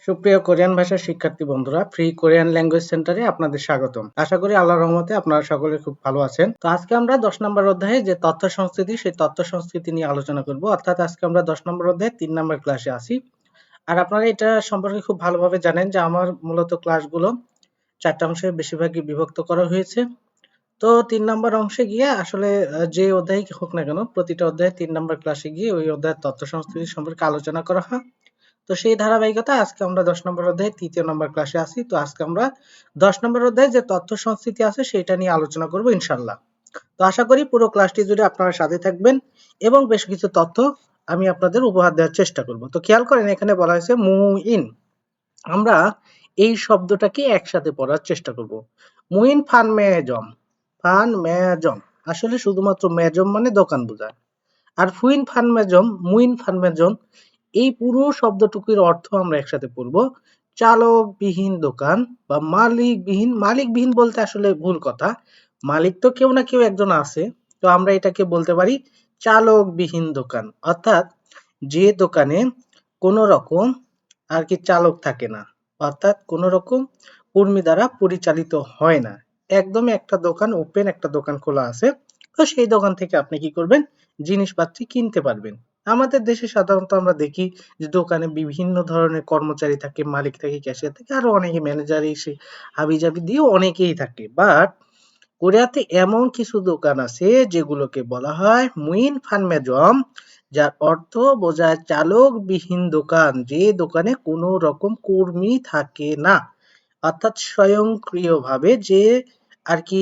সুপ্রিয় কোরিয়ান ভাষার শিক্ষার্থী বন্ধুরা, ফ্রি কোরিয়ান ল্যাঙ্গুয়েজ সেন্টারে আপনাদের স্বাগতম। আশা করি আল্লাহর রহমতে আপনারা সকলে খুব ভালো আছেন। তো আজকে আমরা 10 নম্বর অধ্যায়ে যে তথ্য সংস্কৃতি, সেই তথ্য সংস্কৃতি নিয়ে আলোচনা করব। অর্থাৎ আজকে আমরা 10 নম্বর অধ্যায়ে 3 নম্বর ক্লাসে আছি। আর আপনারা এটা সম্পর্কে খুব ভালোভাবে জানেন যে আমার মূলত ক্লাসগুলো 4টা অংশে বেশিরভাগই বিভক্ত করা হয়েছে। তো 3 নম্বর অংশে গিয়ে আসলে যে অধ্যায় হোক না কেন, প্রতিটা অধ্যায়ে 3 নম্বর ক্লাসে গিয়ে ওই অধ্যায়ের তথ্য সংস্কৃতি সম্পর্কে আলোচনা করা হয়। তো সেই ধারাবাহিকতা আজকে আমরা 10 নম্বর অধ্যায়ে 3য় নম্বর ক্লাসে আছি। তো আজকে আমরা 10 নম্বর অধ্যায়ে যে তথ্য সংস্কৃতি আছে সেটা নিয়ে আলোচনা করব ইনশাআল্লাহ। তো আশা করি পুরো ক্লাসটি জুড়ে আপনারা সাথে থাকবেন এবং বেশ কিছু তথ্য আমি আপনাদের উপহার দেওয়ার চেষ্টা করব। তো খেয়াল করেন, এখানে বলা হয়েছে মুইন। আমরা এই শব্দটাকে একসাথে পড়ার চেষ্টা করব। মুইন ফান মেজম। ফান মেজম আসলে শুধুমাত্র মেজম মানে দোকান বোঝায়। আর মুইন ফান মেজম এই পুরো শব্দটুকুর অর্থ আমরা একসাথে পড়ব চালকবিহীন দোকান বা মালিকবিহীন। মালিকবিহীন বলতে আসলে ভুল কথা, মালিক তো কেউ না কেউ একজন আছে। তো আমরা এটাকে বলতে পারি চালকবিহীন দোকান, অর্থাৎ যে দোকানে কোনো রকম আর কি চালক থাকে না, অর্থাৎ কোনো রকম কর্মী দ্বারা পরিচালিত হয় না। একদমই একটা দোকান ওপেন, একটা দোকান খোলা আছে। তো সেই দোকান থেকে আপনি কি করবেন, জিনিসপাতি কিনতে পারবেন। আমাদের দেশে সাধারণত আমরা দেখি যে দোকানে বিভিন্ন ধরনের কর্মচারী থাকে, মালিক থাকে, ক্যাশিয়ার থাকে, আরো অনেকে ম্যানেজার এসে হাবিজাবি দিয়ে অনেকেই থাকে। বাট কোরিয়াতে এমন কিছু দোকান আছে যেগুলোকে বলা হয় মুইন ফানমেজম, যার অর্থ বোঝায় চালকবিহীন দোকান, যে দোকানে কোনো রকম কর্মী থাকে না, অর্থাৎ স্বয়ংক্রিয়ভাবে যে আর কি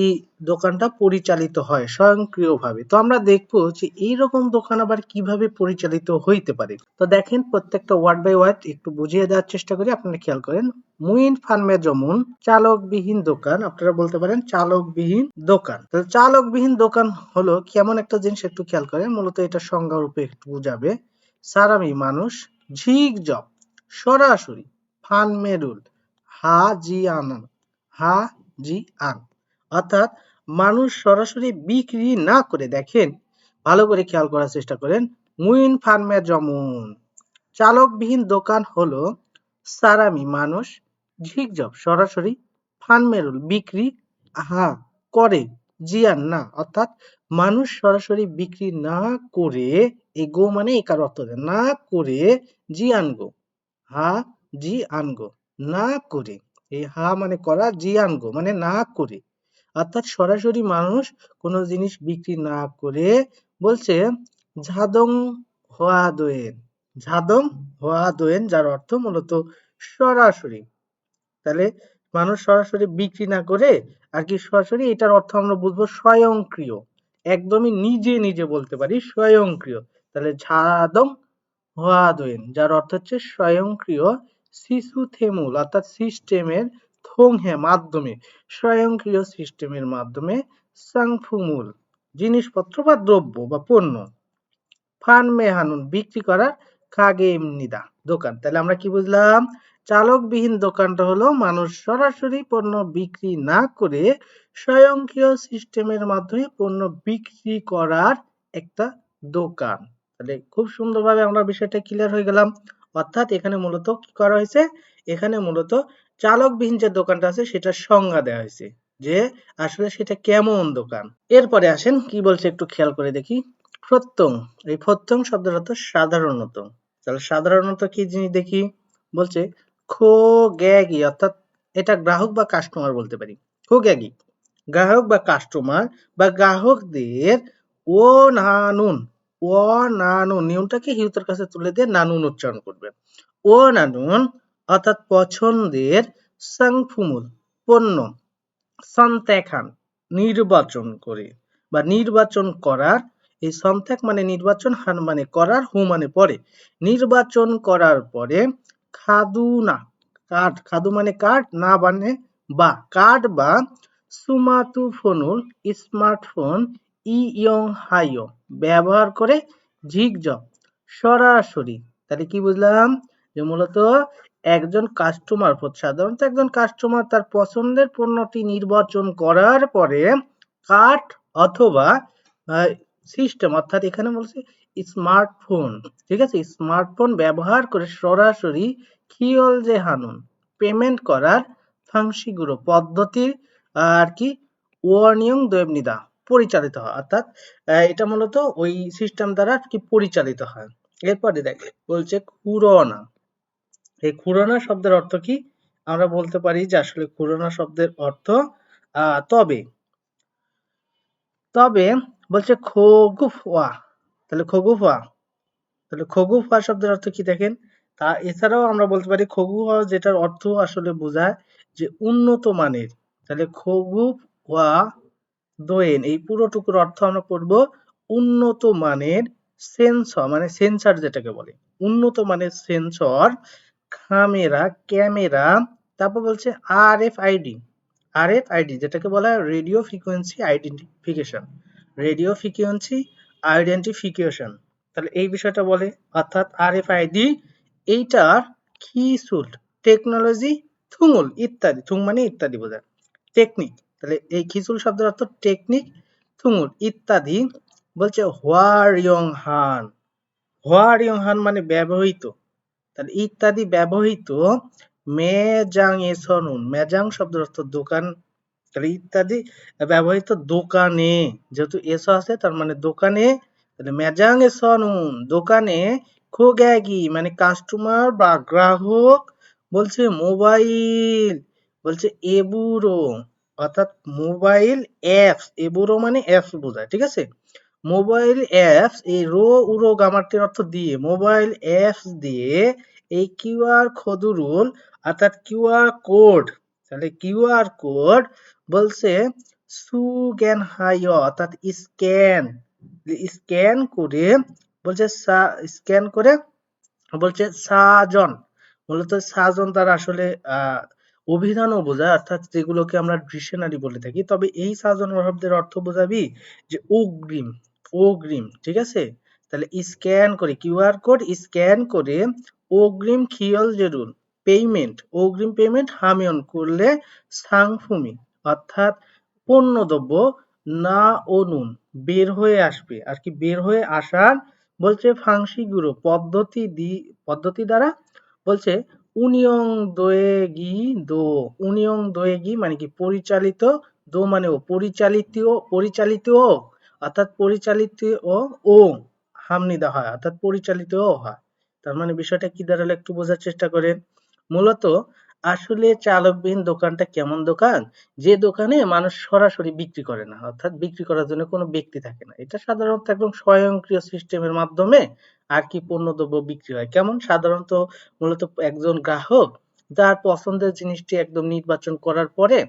দোকানটা পরিচালিত হয় স্বয়ংক্রিয়ভাবে। তো আমরা দেখবো যে এইরকম দোকান আবার কিভাবে পরিচালিত হইতে পারে। তো দেখেন, প্রত্যেকটা ওয়ার্ড বাই ওয়ার্ড একটু বুঝিয়ে দেওয়ার চেষ্টা করি, আপনারা খেয়াল করেন। মুইন ফার্মে যেমন চালকবিহীন দোকান, আপনারা বলতে পারেন চালকবিহীন দোকান। তাহলে চালকবিহীন দোকান হলো কেমন একটা জিনিস একটু খেয়াল করেন। মূলত এটা সংজ্ঞা রূপে একটু বুঝাবে। সারামি মানুষ, ঝিক জব সরাসরি, ফান মেরুল হা জি আন, হা জি আন অর্থাৎ মানুষ সরাসরি বিক্রি না করে। দেখেন, ভালো করে খেয়াল করার চেষ্টা করেন। মুইন ফার্মে যেমন চালকবিহীন দোকান হলো সারামি মানুষ, ঝিকঝপ সরাসরি, ফানমেরুল বিক্রি হা করে, জিয়ান না অর্থাৎ মানুষ সরাসরি বিক্রি না করে। এই গো মানে একার অর্থ না করে, জিয়ান গো, হা জি আনগো না করে। এই হা মানে করা, জি আনগো মানে না করে, অর্থাৎ সরাসরি মানুষ কোনো জিনিস বিক্রি না করে। বলছে ঝাদং হোয়া দোয়েন, ঝাদং হোয়া দোয়েন, যার অর্থ মূলত সরাসরি। তাহলে মানুষ সরাসরি বিক্রি না করে আর কি সরাসরি, এটার অর্থ আমরা বুঝবো স্বয়ংক্রিয়, একদমই নিজে নিজে বলতে পারি স্বয়ংক্রিয়। তাহলে ঝাদং হোয়া দোয়েন, যার অর্থ হচ্ছে স্বয়ংক্রিয়। শিশু থেমুল অর্থাৎ সিস্টেমের থংহে মাধ্যমে, স্বয়ংক্রিয় সিস্টেমের মাধ্যমে। সাংফুমুল জিনিসপত্র বা দ্রব্য বা পণ্য। ফান মেহানুন বিক্রি করার, কাগে এমনিদা দোকান। তাহলে আমরা কি বুঝলাম, চালকবিহীন দোকানটা হলো মানুষ সরাসরি পণ্য বিক্রি না করে স্বয়ংক্রিয় সিস্টেমের মাধ্যমে পণ্য বিক্রি করার একটা দোকান। তাহলে খুব সুন্দরভাবে আমরা বিষয়টা ক্লিয়ার হয়ে গেলাম। অর্থাৎ এখানে মূলত কি করা হয়েছে, এখানে মূলত চালকবিহীন যে দোকানটা আছে সেটা সংজ্ঞা দেওয়া হয়েছে যে আসলে সেটা কেমন দোকান। এরপরে আসেন কি বলছে একটু খেয়াল করে দেখি। প্রত্যং, এই প্রত্যং শব্দের অর্থ সাধারণত। তাহলে সাধারণত কি জিনিস দেখি, বলছে খো গ্যাগি, অর্থাৎ এটা গ্রাহক বা কাস্টমার বলতে পারি। খো গ্যাগি গ্রাহক বা কাস্টমার বা গ্রাহকদের ও নানুন, ও নানুন নিয়মটাকে হিউতার কাছে তুলে দিয়ে নানুন উচ্চারণ করবে। ও নানুন অর্থাৎ পছন্দের, সাংফুমুল পণ্য, সন্ত্যাখান নির্বাচন করে বা নির্বাচন করার। এই সন্ত্যাক মানে নির্বাচন, হান মানে করার, হু মানে পরে। নির্বাচন করার পরে খাদু না, কার্ড, খাদু মানে কার্ড, না মানে বা, কার্ড বা সুমাতু ফোনুল স্মার্টফোন ইয়ং হাইও ব্যবহার করে ঝিকঝক সরাসরি। তাহলে কি বুঝলাম, যে মূলত একজন কাস্টমার, সাধারণত একজন কাস্টমার তার পছন্দের পণ্যটি নির্বাচন করার পরে কার্ড অথবা সিস্টেম, অর্থাৎ এখানে বলছে স্মার্টফোন, ঠিক আছে, স্মার্টফোন ব্যবহার করে সরাসরি খিয়ল যে হানুন পেমেন্ট করার ফাংশিগুলো পদ্ধতির আর কি ওয়ার্নিয়ং দোয়েবনিদা পরিচালিত হয়, অর্থাৎ এটা মূলত ওই সিস্টেম দ্বারা কি পরিচালিত হয়। এরপরে দেখে বলছে খুরনা। এই খুরনা শব্দের অর্থ কি? আমরা বলতে পারি যে আসলে খুরনা শব্দের অর্থ তবে তবে বলছে খগুফওয়া, তাহলে খগুফওয়া, তাহলে খগুফওয়া শব্দের অর্থ কি দেখেন। তা এছাড়াও আমরা বলতে পারি খগুফওয়া যেটার অর্থ আসলে বোঝায় যে উন্নত মানের, তাহলে খগুফওয়া দোয়েন এই পুরোটুকুর অর্থ আমরা পড়ব উন্নত মানের সেন্সর, মানে সেন্সর যেটাকে বলে উন্নত মানের সেন্সর, ক্যামেরা, তারপর বলছে আরএফআইডি, আরএফআইডি যেটাকে বলা হয় radio frequency identification, radio frequency identification, তাহলে এই বিষয়টা বলে। অর্থাৎ আরএফআইডি এইটার খিসুল টেকনোলজি থুঙুল ইত্যাদি, থুং মানে ইত্যাদি বোঝায়, টেকনিক, তাহলে এই খিসুল শব্দের অর্থ টেকনিক, থুঙুল ইত্যাদি, বলছে হোয়ারিয়ং হান মানে ব্যবহৃত, তাহলে ইত্যাদি ব্যবহৃত মেজাং এসনুন, মেজাং শব্দের অর্থ দোকান, তাহলে ইত্যাদি ব্যবহৃত দোকানে, যেহেতু এসো আছে তার মানে দোকানে, তাহলে মেজাং এসনুন দোকানে, খোগ্যাগি মানে কাস্টমার বা গ্রাহক, বলছে মোবাইল, বলছে এবুরো, অর্থাৎ মোবাইল অ্যাপস, এবুরো মানে অ্যাপস বোঝায়, ঠিক আছে। মোবাইল অ্যাপস এই রো উরো গামারটির অর্থ দিয়ে, মোবাইল অ্যাপস দিয়ে এই কিউআর খদুরুল অর্থাৎ কিউআর কোড, তাহলে কিউআর কোড বলছে সুগ্যান হাই অর্থাৎ স্ক্যান, স্ক্যান করে বলছে স্ক্যান করে বলছে সাজন, মূলত সাজন দ্বারা আসলে অভিধানও বোঝায়, অর্থাৎ যেগুলোকে আমরা ডিকশনারি বলে থাকি, তবে এই সাজন শব্দের অর্থ বোঝাবি যে অগ্রিম, অগ্রিম, ঠিক আছে। তাহলে স্ক্যান করে কিউআর কোড স্ক্যান করে অগ্রিম খিয়ল জেরুল পেমেন্ট, অগ্রিম পেমেন্ট হামিয়ন করলে সাংফুমি অর্থাৎ পণ্যদ্রব্য না অনুন বের হয়ে আসবে, আর কি বের হয়ে আসার বলছে ফাংশিগুলো পদ্ধতি দ্বারা, বলছে উনিয়ং দোয়েগি দো, উনিয়ং দোয়েগি মানে কি পরিচালিত, দো মানে ও পরিচালিত, পরিচালিত অর্থাৎ পরিচালিত ও হামনিদা হয় অর্থাৎ পরিচালিত হয়, তার মানে বিষয়টা কি দাঁড়ালো একটু বোঝার চেষ্টা করেন। মূলত আসলে চালকবিহীন দোকানটা কেমন দোকান, যে দোকানে মানুষ সরাসরি বিক্রি করে না, অর্থাৎ বিক্রি করার জন্য কোনো ব্যক্তি থাকে না, এটা সাধারণত একদম স্বয়ংক্রিয় সিস্টেমের মাধ্যমে আর কি পণ্যদ্রব্য বিক্রি হয়। কেমন সাধারণত মূলত একজন গ্রাহক তার পছন্দের জিনিসটি একদম নির্বাচন করার পরে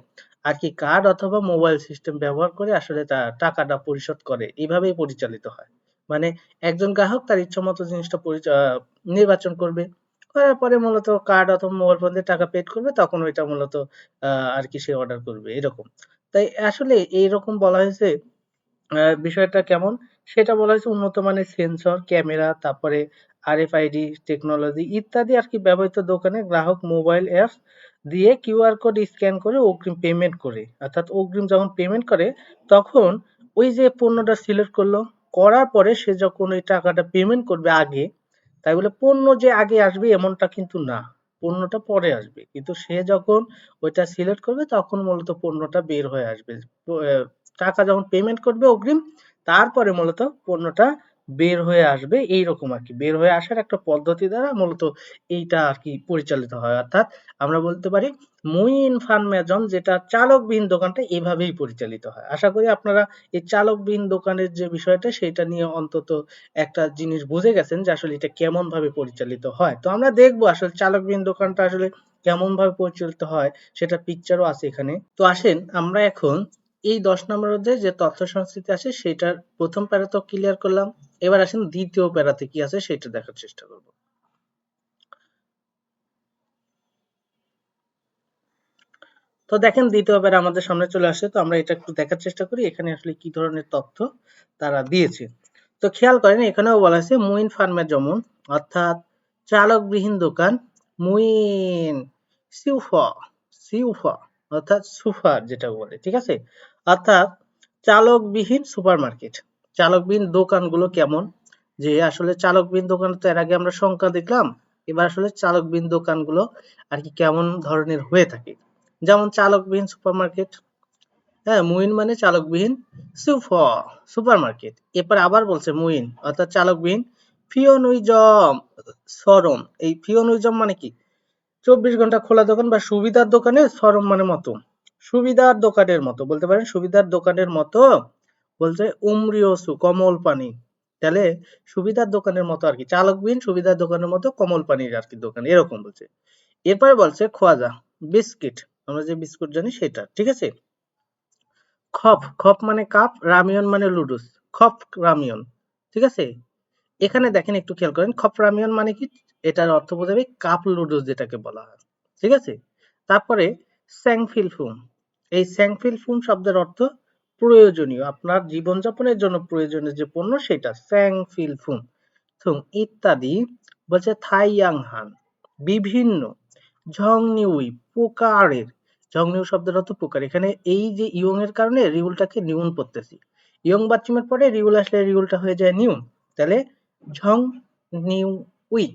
আর কি কার্ড অথবা মোবাইল সিস্টেম ব্যবহার করে আসলে তার টাকাটা পরিশোধ করে, এভাবেই পরিচালিত হয়। মানে একজন গ্রাহক তার ইচ্ছামতো জিনিসটা নির্বাচন করবে, করার পরে মূলত কার্ড অথবা মোবাইল ফোন দিয়ে টাকা পেড করবে, তখন ওইটা মূলত আর কি সে অর্ডার করবে এরকম। তাই আসলে এইরকম বলা হয়েছে বিষয়টা কেমন সেটা বলা হয়েছে উন্নত মানের সেন্সর, ক্যামেরা, তারপরে আরএফআইডি টেকনোলজি ইত্যাদি আর কি ব্যবহৃত দোকানে গ্রাহক মোবাইল অ্যাপস দিয়ে কিউআর কোড স্ক্যান করে অগ্রিম পেমেন্ট করে, অর্থাৎ অগ্রিম যখন পেমেন্ট করে তখন ওই যে পণ্যটা সিলেক্ট করলো, করার পরে সে যখন ওই টাকাটা পেমেন্ট করবে আগে, তাই বলে পণ্য যে আগে আসবে এমনটা কিন্তু না, পণ্যটা পরে আসবে, কিন্তু সে যখন ওইটা সিলেক্ট করবে তখন মূলত পণ্যটা বের হয়ে আসবে, তো, টাকা যখন পেমেন্ট করবে অগ্রিম তারপরে মূলত পণ্যটা বের হয়ে আসবে, এইরকম আর কি বের হয়ে আসার একটা পদ্ধতি দ্বারা মূলত এইটা আর কি পরিচালিত হয়। অর্থাৎ আমরা বলতে পারি মুই ইনফরমেশন যেটা চালকবিহীন দোকানটা এভাবেই পরিচালিত হয়। আশা করি আপনারা এই চালকবিহীন দোকানের যে বিষয়টা সেটা নিয়ে অন্তত একটা জিনিস বুঝে গেছেন যে আসলে এটা কেমন ভাবে পরিচালিত হয়। তো আমরা দেখবো আসলে চালকবিহীন দোকানটা আসলে কেমন ভাবে পরিচালিত হয়, সেটা পিকচারও আছে এখানে। তো আসেন আমরা এখন এই 10 নম্বর অধ্যায়ে যে তথ্য সংস্কৃতি আছে সেটার প্রথম প্যারা তো ক্লিয়ার করলাম, এবার আসেন দ্বিতীয় প্যারাতে কি আছে সেটা দেখার চেষ্টা করব। তো দেখেন দ্বিতীয় প্যারা আমাদের সামনে চলে আসছে, তো আমরা এটা একটু দেখার চেষ্টা করি এখানে আসলে কি ধরনের তথ্য তারা দিয়েছে। তো খেয়াল করেন এখানেও বলা আছে মুইন ফার্মের যেমন, অর্থাৎ চালকবিহীন দোকান, মুইন সিউফা, সিউফা অর্থাৎ সুপার যেটা বলে, ঠিক আছে। অর্থাৎ চালকবিহীন সুপারমার্কেট, চালকবিহীন দোকানগুলো কেমন, যে আসলে চালকবিহীন দোকান তো এর আগে আমরা সংখ্যা দেখলাম এবার আসলে চালকবিহীন দোকানগুলো আর কি কেমন ধরনের হয়ে থাকে। যেমন চালকবিহীন সুপারমার্কেট, হ্যাঁ, মুইন মানে চালকবিহীন সুপারমার্কেট। এরপর আবার বলছে মুইন অর্থাৎ চালকবিহীন ফিওনুইজম শোরুম। এই ফিওনুইজম মানে কি? 24 ঘন্টা খোলা দোকান বা সুবিধার দোকানে শোরুম মানে মতো, সুবিধার দোকানের মতো বলতে পারেন, সুবিধার দোকানের মতো বলছে উমরিওসু কমল পানি। তাহলে সুবিধার দোকানের মতো আর কি, চালকবিহীন সুবিধার দোকানের মতো কমল পানির আর কি দোকান, এরকম বলছে। এরপরে বলছে খোয়াজা বিস্কিট, আমরা যে বিস্কুট জানি সেটা, ঠিক আছে। খপ খপ মানে কাপ, রামিয়ন মানে লুডুস, খপ রামিয়ন, ঠিক আছে। এখানে দেখেন একটু খেয়াল করেন, খপ রামিয়ন মানে কি, এটার অর্থ বোঝাবে কাপ লুডুস যেটাকে বলা হয়, ঠিক আছে। তারপরে স্যাংফিলফুম, এই স্যাংফিলফুম শব্দের অর্থ প্রয়োজনীয়, আপনার জীবনযাপনের জন্য প্রয়োজনীয় যে পণ্য সেটা স্যাংফিলফুম থুম ইত্যাদি। বলছে থাইয়াংহান বিভিন্ন, ঝংনিউই প্রকারের, ঝংনিউ শব্দের অর্থ প্রকার। এখানে এই যে ইয়ং এর কারণে রিউলটাকে নিউন পড়তেছি, ইয়ং বাচ্চুমের পরে রিউল আসলে রিউলটা হয়ে যায় নিউন, তাহলে ঝং নিউ উই,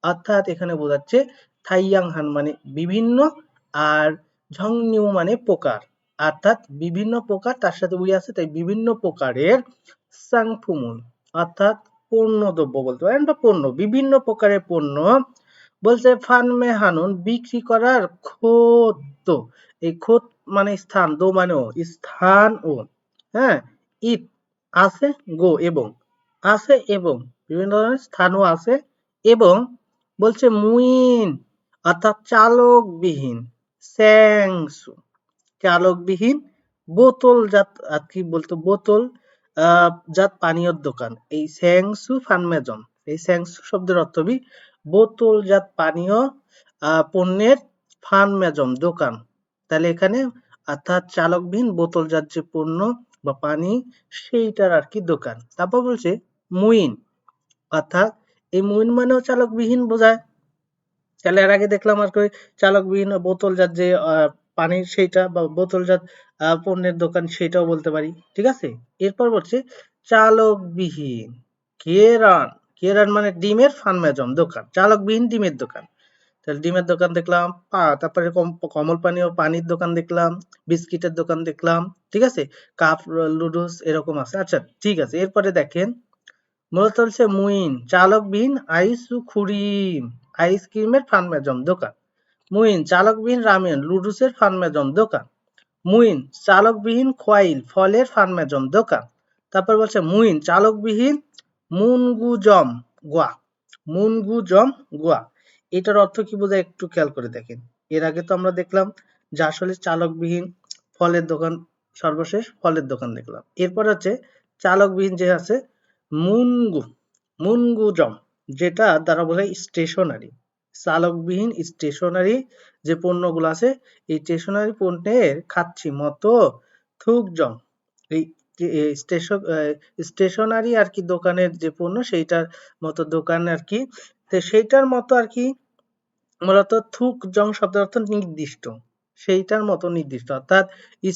অর্থাৎ এখানে বোঝাচ্ছে থাইয়াংহান মানে বিভিন্ন, আর ঝং নিউ মানে প্রকার, অর্থাৎ বিভিন্ন প্রকার, তার সাথে উই আছে তাই বিভিন্ন প্রকারের সাংফুমুন অর্থাৎ পণ্য দ্রব্য বলতে পারেন বা পণ্য, বিভিন্ন প্রকারের পণ্য। বলছে ফানমে হানুন বিক্রি করার খোদ, এই খোদ মানে স্থান, দো মানেও স্থান ও, হ্যাঁ, ইট আছে, গো এবং, আছে এবং, বিভিন্ন ধরনের স্থানও আছে এবং। বলছে মুইন অর্থাৎ চালকবিহীন, স্যাংসু চালকবিহীন বোতলজাত আর কি বলতো বোতল জাত পানীয়র দোকান, এই স্যাংসু ফানমেজম, এই স্যাংসু শব্দের অর্থ বোতলজাত পানীয় পণ্যের ফানমেজম দোকান। তাহলে এখানে অর্থাৎ চালকবিহীন বোতলজাত যে পণ্য বা পানি সেইটার আর কি দোকান। তারপর বলছে মুইন অর্থাৎ এই মুইন মানেও চালকবিহীন বোঝায়। তাহলে এর আগে দেখলাম আর কি চালকবিহীন বোতলজাত যে পানির সেইটা বা বোতলজাত পণ্যের দোকান সেটাও বলতে পারি, ঠিক আছে। এরপর বলছে চালকবিহীন কেরান, কেরান মানে ডিমের ফার্মেজম দোকান, চালকবিহীন ডিমের দোকান। তাহলে ডিমের দোকান দেখলাম, তারপরে কমল পানীয় পানির দোকান দেখলাম, বিস্কিটের দোকান দেখলাম, ঠিক আছে, কাপ লুডুস এরকম আছে। আচ্ছা ঠিক আছে, এরপরে দেখেন মূলত হচ্ছে মুইন চালকবিহীন আইসক্রিম, আইসক্রিমের ফার্মেজম দোকান। মুইন চালকবিহীন রামেন লুডুসের ফার্মেজম দোকান। মুইন চালকবিহীন খোয়াইল ফলের ফার্মেজম দোকান। তারপর বলছে মুইন চালকবিহীন মুনগুজম গোয়া, মুনগুজম গোয়া। এটার অর্থ কি বোঝায় একটু খেয়াল করে দেখেন। এর আগে তো আমরা দেখলাম যে আসলে চালকবিহীন ফলের দোকান, সর্বশেষ ফলের দোকান দেখলাম। এরপর হচ্ছে চালকবিহীন যে আছে মুনগু, মুনগুজম, যেটা দ্বারা বোঝায় স্টেশনারি, চালকবিহীন স্টেশনারি যে পণ্যগুলো আছে এই স্টেশনারি পণ্যের খাচ্ছি মতো থুকজম, এই স্টেশনারি আর কি দোকানের যে পণ্য সেইটার মতো দোকান আর কি, তো সেইটার মতো আর কি মূলত থুক জং শব্দের অর্থ নির্দিষ্ট, সেইটার মতো নির্দিষ্ট অর্থাৎ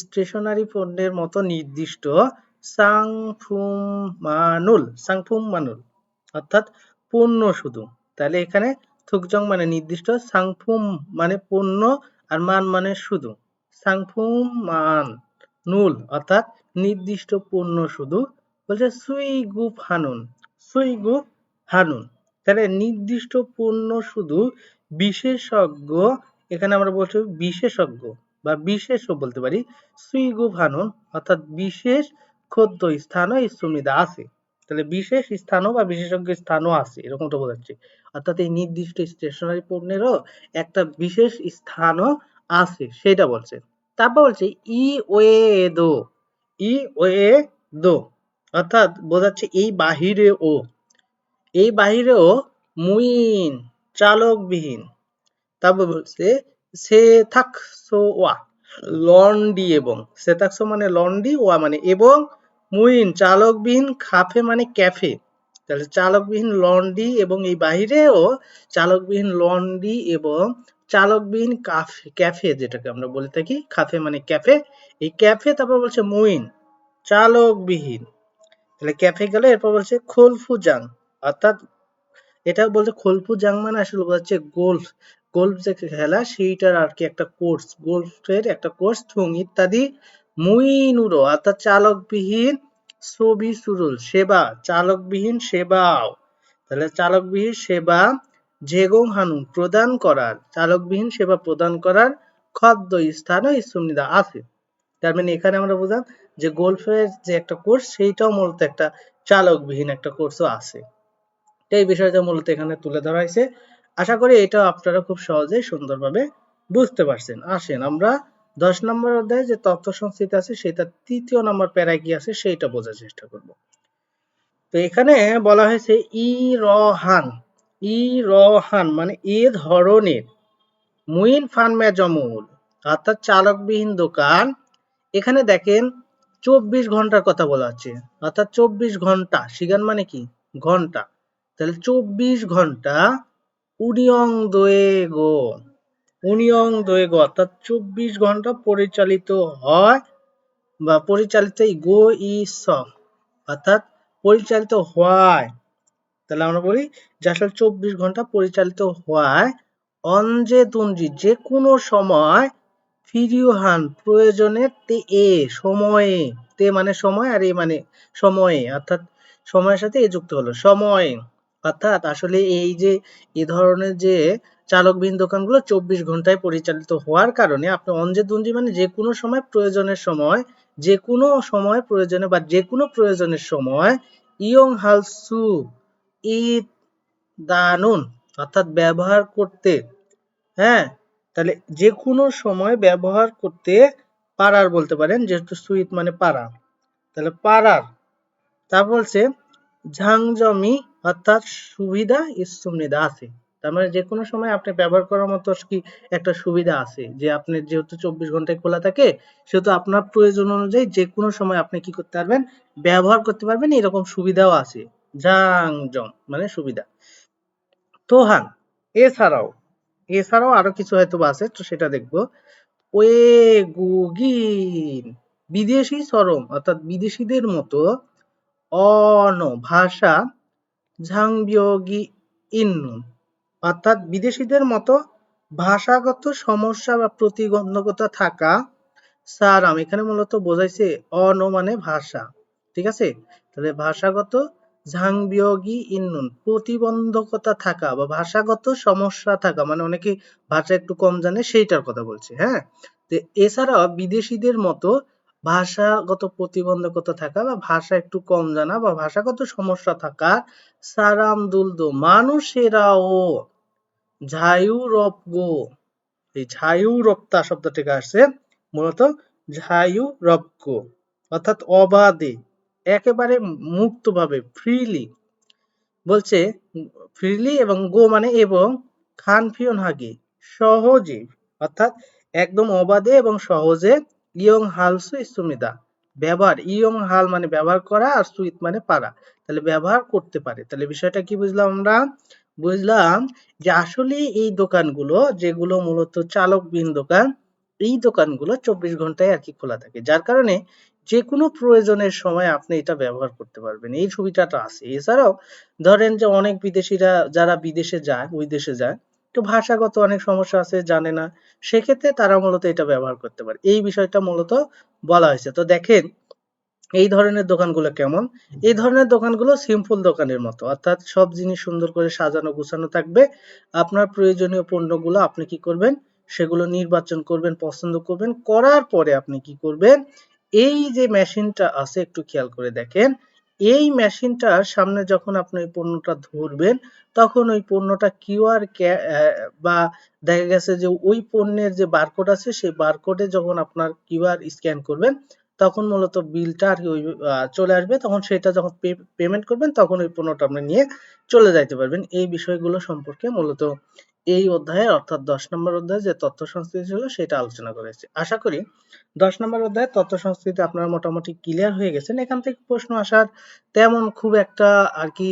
স্টেশনারি পণ্যের মতো নির্দিষ্ট। সাংফুম মানুল অর্থাৎ পণ্য শুধু। তাহলে এখানে থুকজং মানে নির্দিষ্ট, সাংফুম মানে পণ্য, আর মান মানে শুধু। সাংফুম মান নুল অর্থাৎ নির্দিষ্ট পণ্য শুধু। বলছে সুইগুপ হানুন, সুইগুপ হানুন, তাহলে নির্দিষ্ট পণ্য শুধু বিশেষজ্ঞ, এখানে আমরা বলছি বিশেষজ্ঞ বা বিশেষও বলতে পারি, সুইগুপ হানুন অর্থাৎ বিশেষ খদ্য স্থানও এই সুবিধা আছে। তাহলে বিশেষ স্থানও বা বিশেষজ্ঞ স্থানও আছে এরকমটা বোঝাচ্ছে, অর্থাৎ এই নির্দিষ্ট স্টেশনারি পণ্যেরও একটা বিশেষ স্থানও আছে সেটা বলছে। তারপর বলছে ই ওয়েদো, ই ওয়েদো অর্থাৎ বোঝাচ্ছে এই বাহিরেও, এই বাহিরেও মুইন চালকবিহীন। তারপর বলছে সেথাকসোয়া লন্ডি এবং, সেথাকসো মানে লন্ডি, ওয়া মানে এবং, মুইন চালকবিহীন, কাফে মানে ক্যাফে। তাহলে চালকবিহীন লন্ডি এবং এই বাহিরেও চালকবিহীন লন্ডি এবং চালকবিহীন কাফে, ক্যাফে যেটাকে আমরা বলে থাকি, কাফে মানে ক্যাফে, এই ক্যাফে। তারপর বলছে মুইন চালকবিহীন, তাহলে ক্যাফে গেলে এরপর বলছে খোলফুজাং অর্থাৎ এটা বলতে খোলপু জাং মানে আসলে হচ্ছে গোল্ফ, গোল্ফ যে খেলা সেইটার আর কি একটা কোর্স, গোল্ফের একটা কোর্স থুং ইত্যাদি মুইনুরো অর্থাৎ চালকবিহীন ছবি সুরুল সেবা, চালকবিহীন সেবাও, তাহলে চালকবিহীন সেবা যেগং হানু প্রদান করার, চালকবিহীন সেবা প্রদান করার খদ্দ স্থানও ইসুমনিদা আছে। তার মানে এখানে আমরা বুঝলাম যে গোল্ফের যে একটা কোর্স সেইটাও মূলত একটা চালকবিহীন একটা কোর্সও আছে। এই বিষয়টা মূলত এখানে তুলে ধরা হয়েছে। আশা করি এটাও আপনারা খুব সহজেই সুন্দরভাবে বুঝতে পারছেন। আসেন আমরা 10 নম্বর অধ্যায়ে যে তথ্য সংস্কৃতি আছে সেটা 3য় নম্বর প্যারায় কি আছে সেইটা বোঝার চেষ্টা করব। তো এখানে বলা হয়েছে ইরহান, ইরহান মানে এ ধরনের মুইন ফান মেজমুল অর্থাৎ চালকবিহীন দোকান। এখানে দেখেন 24 ঘন্টার কথা বলা হচ্ছে, অর্থাৎ 24 ঘন্টা, সিগান মানে কি ঘন্টা, তাহলে 24 ঘন্টা উনিয়ং দোয়েগো, উনিয়ং দোয়েগো অর্থাৎ 24 ঘন্টা পরিচালিত হয় বা পরিচালিত গো ইস অর্থাৎ পরিচালিত হয়। তাহলে আমরা বলি যে আসলে 24 ঘন্টা পরিচালিত হয় অঞ্জে তুঞ্জি যে কোনো সময় ফিরিউহান প্রয়োজনে তে এ সময়ে, তে মানে সময় আর এ মানে সময়ে, অর্থাৎ সময়ের সাথে এ যুক্ত হলো সময়, অর্থাৎ আসলে এই যে এ ধরনের যে চালকবিহীন দোকানগুলো 24 ঘন্টায় পরিচালিত হওয়ার কারণে আপনি অঞ্জে তুঞ্জি মানে যে কোনো সময় প্রয়োজনের সময়, যে কোনো সময় প্রয়োজনে বা যে কোনো প্রয়োজনের সময় ইয়ং হালসু ই দানুন অর্থাৎ ব্যবহার করতে, হ্যাঁ, তাহলে যে কোনো সময় ব্যবহার করতে পারার বলতে পারেন, যেহেতু সুইট মানে পারা, তাহলে পারার। তারপর বলছে ঝাংজমি অর্থাৎ সুবিধা সুবিধা আছে, তার মানে যে কোনো সময় আপনি ব্যবহার করার মতো কি একটা সুবিধা আছে, যে আপনি যেহেতু 24 ঘন্টায় খোলা থাকে সেহেতু আপনার প্রয়োজন অনুযায়ী যে কোনো সময় আপনি কি করতে পারবেন, ব্যবহার করতে পারবেন, এরকম সুবিধাও আছে। ঝাংজম মানে সুবিধা। তোহান এছাড়াও, এছাড়াও আরো কিছু হয়তো আছে তো সেটা দেখবো। ওয়েগুগিন বিদেশি চরম অর্থাৎ বিদেশিদের মতো অন ভাষা ঝাংবিয়োগি ইন্নুন অর্থাৎ বিদেশিদের মতো ভাষাগত সমস্যা বা প্রতিবন্ধকতা থাকা সারাম এখানে মূলত বোঝাইছে অন মানে ভাষা, ঠিক আছে, তাহলে ভাষাগত ঝাংবিয়োগি ইন্নুন প্রতিবন্ধকতা থাকা বা ভাষাগত সমস্যা থাকা মানে অনেকে ভাষা একটু কম জানে সেইটার কথা বলছে, হ্যাঁ। তো এছাড়াও বিদেশিদের মতো ভাষাগত প্রতিবন্ধকতা থাকা বা ভাষা একটু কম জানা বা ভাষাগত সমস্যা থাকা সারাম দুলদো মানুষেরাও ঝায়ুরপগো, এই ঝায়ুরপ্তা শব্দ থেকে আসছে মূলত ঝায়ুরপগো অর্থাৎ অবাধে একেবারে মুক্তভাবে ফ্রিলি, বলছে ফ্রিলি এবং গো মানে এবং খানফিয়ন হাগি সহজে অর্থাৎ একদম অবাধে এবং সহজে ইয়ং হালসু সুমিদা ব্যবহার, ইয়ং হাল মানে ব্যবহার করা আর সুইট মানে পারা, তাহলে ব্যবহার করতে পারে। তাহলে বিষয়টা কি বুঝলাম আমরা, বুঝলাম যে আসলে এই দোকানগুলো যেগুলো মূলত চালকবিহীন দোকান, এই দোকানগুলো 24 ঘন্টায় আর কি খোলা থাকে, যার কারণে যে কোনো প্রয়োজনের সময় আপনি এটা ব্যবহার করতে পারবেন, এই সুবিধাটা আছে। এছাড়াও ধরেন যে অনেক বিদেশিরা যারা বিদেশে যায়, ওই দেশে যায়, তো ভাষাগত অনেক সমস্যা আছে জানে না, সেক্ষেত্রে তারা মূলত এটা ব্যবহার করতে পারে, এই বিষয়টা মূলত বলা হয়েছে। তো দেখেন এই ধরনের দোকানগুলো কেমন, এই ধরনের দোকানগুলো সিম্পল দোকানের মতো, অর্থাৎ সব জিনিস সুন্দর করে সাজানো গুছানো থাকবে, আপনার প্রয়োজনীয় পণ্যগুলো আপনি কি করবেন, সেগুলো নির্বাচন করবেন, পছন্দ করবেন, করার পরে আপনি কি করবেন, এই যে মেশিনটা আছে একটু খেয়াল করে দেখেন, এই মেশিনটার সামনে যখন আপনি ওই পণ্যটা ধরবেন তখন ওই পণ্যটা কিউআর বা দেখা গেছে যে ওই পণ্যের যে বারকোড আছে সেই বারকোডে যখন আপনার কিউআর স্ক্যান করবেন তখন মূলত বিলটা আর কি ওই চলে আসবে, তখন সেটা যখন পেমেন্ট করবেন তখন ওই পণ্যটা আপনি নিয়ে চলে যাইতে পারবেন। এই বিষয়গুলো সম্পর্কে মূলত এই অধ্যায়ে অর্থাৎ 10 নম্বর অধ্যায়ে যে তথ্য সংস্কৃতি ছিল সেটা আলোচনা করেছে। আশা করি 10 নম্বর অধ্যায়ে তথ্য সংস্কৃতি আপনারা মোটামুটি ক্লিয়ার হয়ে গেছেন। এখান থেকে প্রশ্ন আসার তেমন খুব একটা আর কি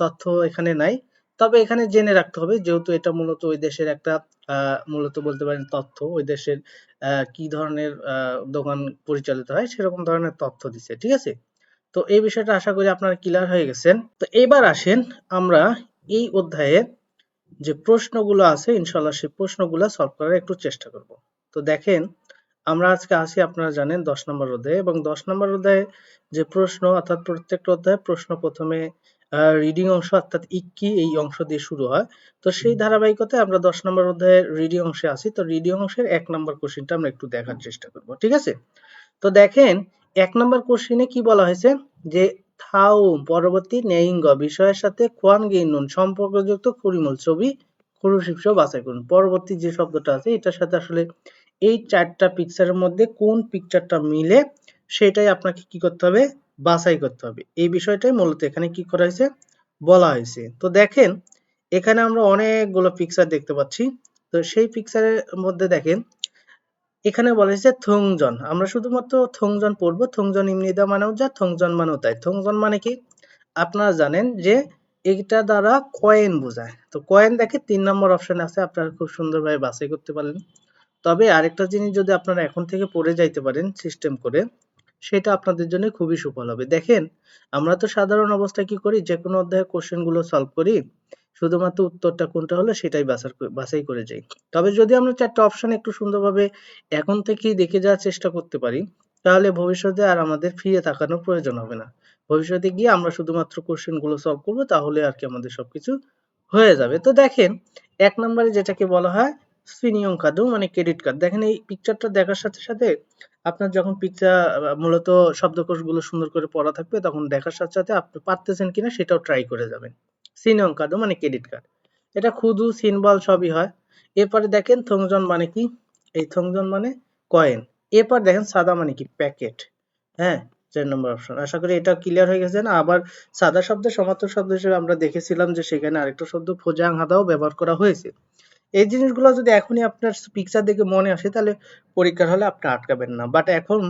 তথ্য এখানে নাই, তবে এখানে জেনে রাখতে হবে যেহেতু এটা মূলত ওই দেশের একটা মূলত বলতে পারেন তথ্য, ওই দেশের কি ধরনের দোকান পরিচালিত হয় সেরকম ধরনের তথ্য দিছে, ঠিক আছে। তো এই বিষয়টা আশা করি আপনারা ক্লিয়ার হয়ে গেছেন। তো এবার আসেন আমরা এই অধ্যায়ের যে প্রশ্নগুলো আছে ইনশাআল্লাহ সেই প্রশ্নগুলো সলভ করার একটু চেষ্টা করব। তো দেখেন আমরা আজকে আসি, আপনারা জানেন 10 নম্বর অধ্যায়ে, এবং 10 নম্বর অধ্যায়ে যে প্রশ্ন অর্থাৎ প্রত্যেকটা অধ্যায়ে প্রশ্ন প্রথমে রিডিং অংশ অর্থাৎ ইক্কি এই অংশ দিয়ে শুরু হয়। তো সেই ধারাবাহিকতায় আমরা 10 নম্বর অধ্যায়ের রিডিং অংশে আছি। তো রিডিং অংশের 1 নম্বর কোশ্চেনটা আমরা একটু দেখার চেষ্টা করব, ঠিক আছে? তো দেখেন 1 নম্বর কোশ্চেনে কি বলা হয়েছে যে থাউম পরবর্তী নেইঙ্গ বিষয়ের সাথে কোয়ান গেইনুন সম্পর্কযুক্ত পরিমল ছবি খুরুশিপস বাছাই করুন। পরবর্তী যে শব্দটা আছে এটার সাথে আসলে এই 4টা পিকচারের মধ্যে কোন পিকচারটা মিলে সেটাই আপনাকে কি করতে হবে, বাছাই করতে হবে। এই বিষয়টাই মূলত এখানে কি করা হয়েছে, বলা হয়েছে। তো দেখেন এখানে আমরা অনেকগুলো পিকচার দেখতে পাচ্ছি। তো সেই পিকচারের মধ্যে দেখেন এখানে বলা হয়েছে থংজন। আমরা শুধুমাত্র থংজন পড়বো। থংজন ইমনিদা মানেও যা, থংজন মানেও তাই। থংজন মানে কি? আপনারা জানেন যে এটা দ্বারা কয়েন বোঝায়। তো কয়েন দেখে 3 নম্বর অপশন আছে, আপনারা খুব সুন্দরভাবে বাছাই করতে পারেন। তবে আরেকটা জিনিস যদি আপনারা এখন থেকে পড়ে যাইতে পারেন সিস্টেম করে, সেটা আপনাদের জন্য খুবই সুফল হবে। দেখেন আমরা তো সাধারণ অবস্থায় কি করি, যে কোনো অধ্যায়ের কোশ্চেন গুলো সলভ করি, শুধুমাত্র উত্তরটা কোনটা হলো সেটাই বাছাই করে যাই। তবে যদি আমরা 4টা অপশন একটু সুন্দরভাবে এখন থেকেই দেখে যাওয়ার চেষ্টা করতে পারি, তাহলে ভবিষ্যতে আর আমাদের ফিরে তাকানোর প্রয়োজন হবে না। ভবিষ্যতে গিয়ে আমরা শুধুমাত্র কোশ্চেন গুলো সলভ করবো, তাহলে আর কি আমাদের সবকিছু হয়ে যাবে। তো দেখেন 1 নম্বরে যেটাকে বলা হয় সিনিয়ম কার্ড মানে ক্রেডিট কার্ড। দেখেন এই পিকচারটা দেখার সাথে সাথে আপনার যখন পিকচার মূলত শব্দকোষগুলো সুন্দর করে পড়া থাকবে, তখন দেখার সাথে সাথে আপনি পারতেছেন কিনা সেটাও ট্রাই করে যাবেন। সিনিয়ম কার্ড মানে ক্রেডিট কার্ড, এটা খুদু সিম্বল সবই হয়। এরপরে দেখেন থংজন মানে কি, এই থংজন মানে কয়েন। এরপর দেখেন সাদা মানে কি, প্যাকেট। হ্যাঁ, 4 নম্বর অপশন। আশা করি এটা ক্লিয়ার হয়ে গেছে না? আবার সাদা শব্দের সমার্থক শব্দ হিসেবে আমরা দেখেছিলাম যে সেখানে আরেকটা শব্দ ফোজাং হাদাও ব্যবহার করা হয়েছে। এই জিনিসগুলো যদি এখনই আপনার পিকচার দেখে মনে আসে, তাহলে পরীক্ষার হলে আপনি আটকাবেন না। বাট এখন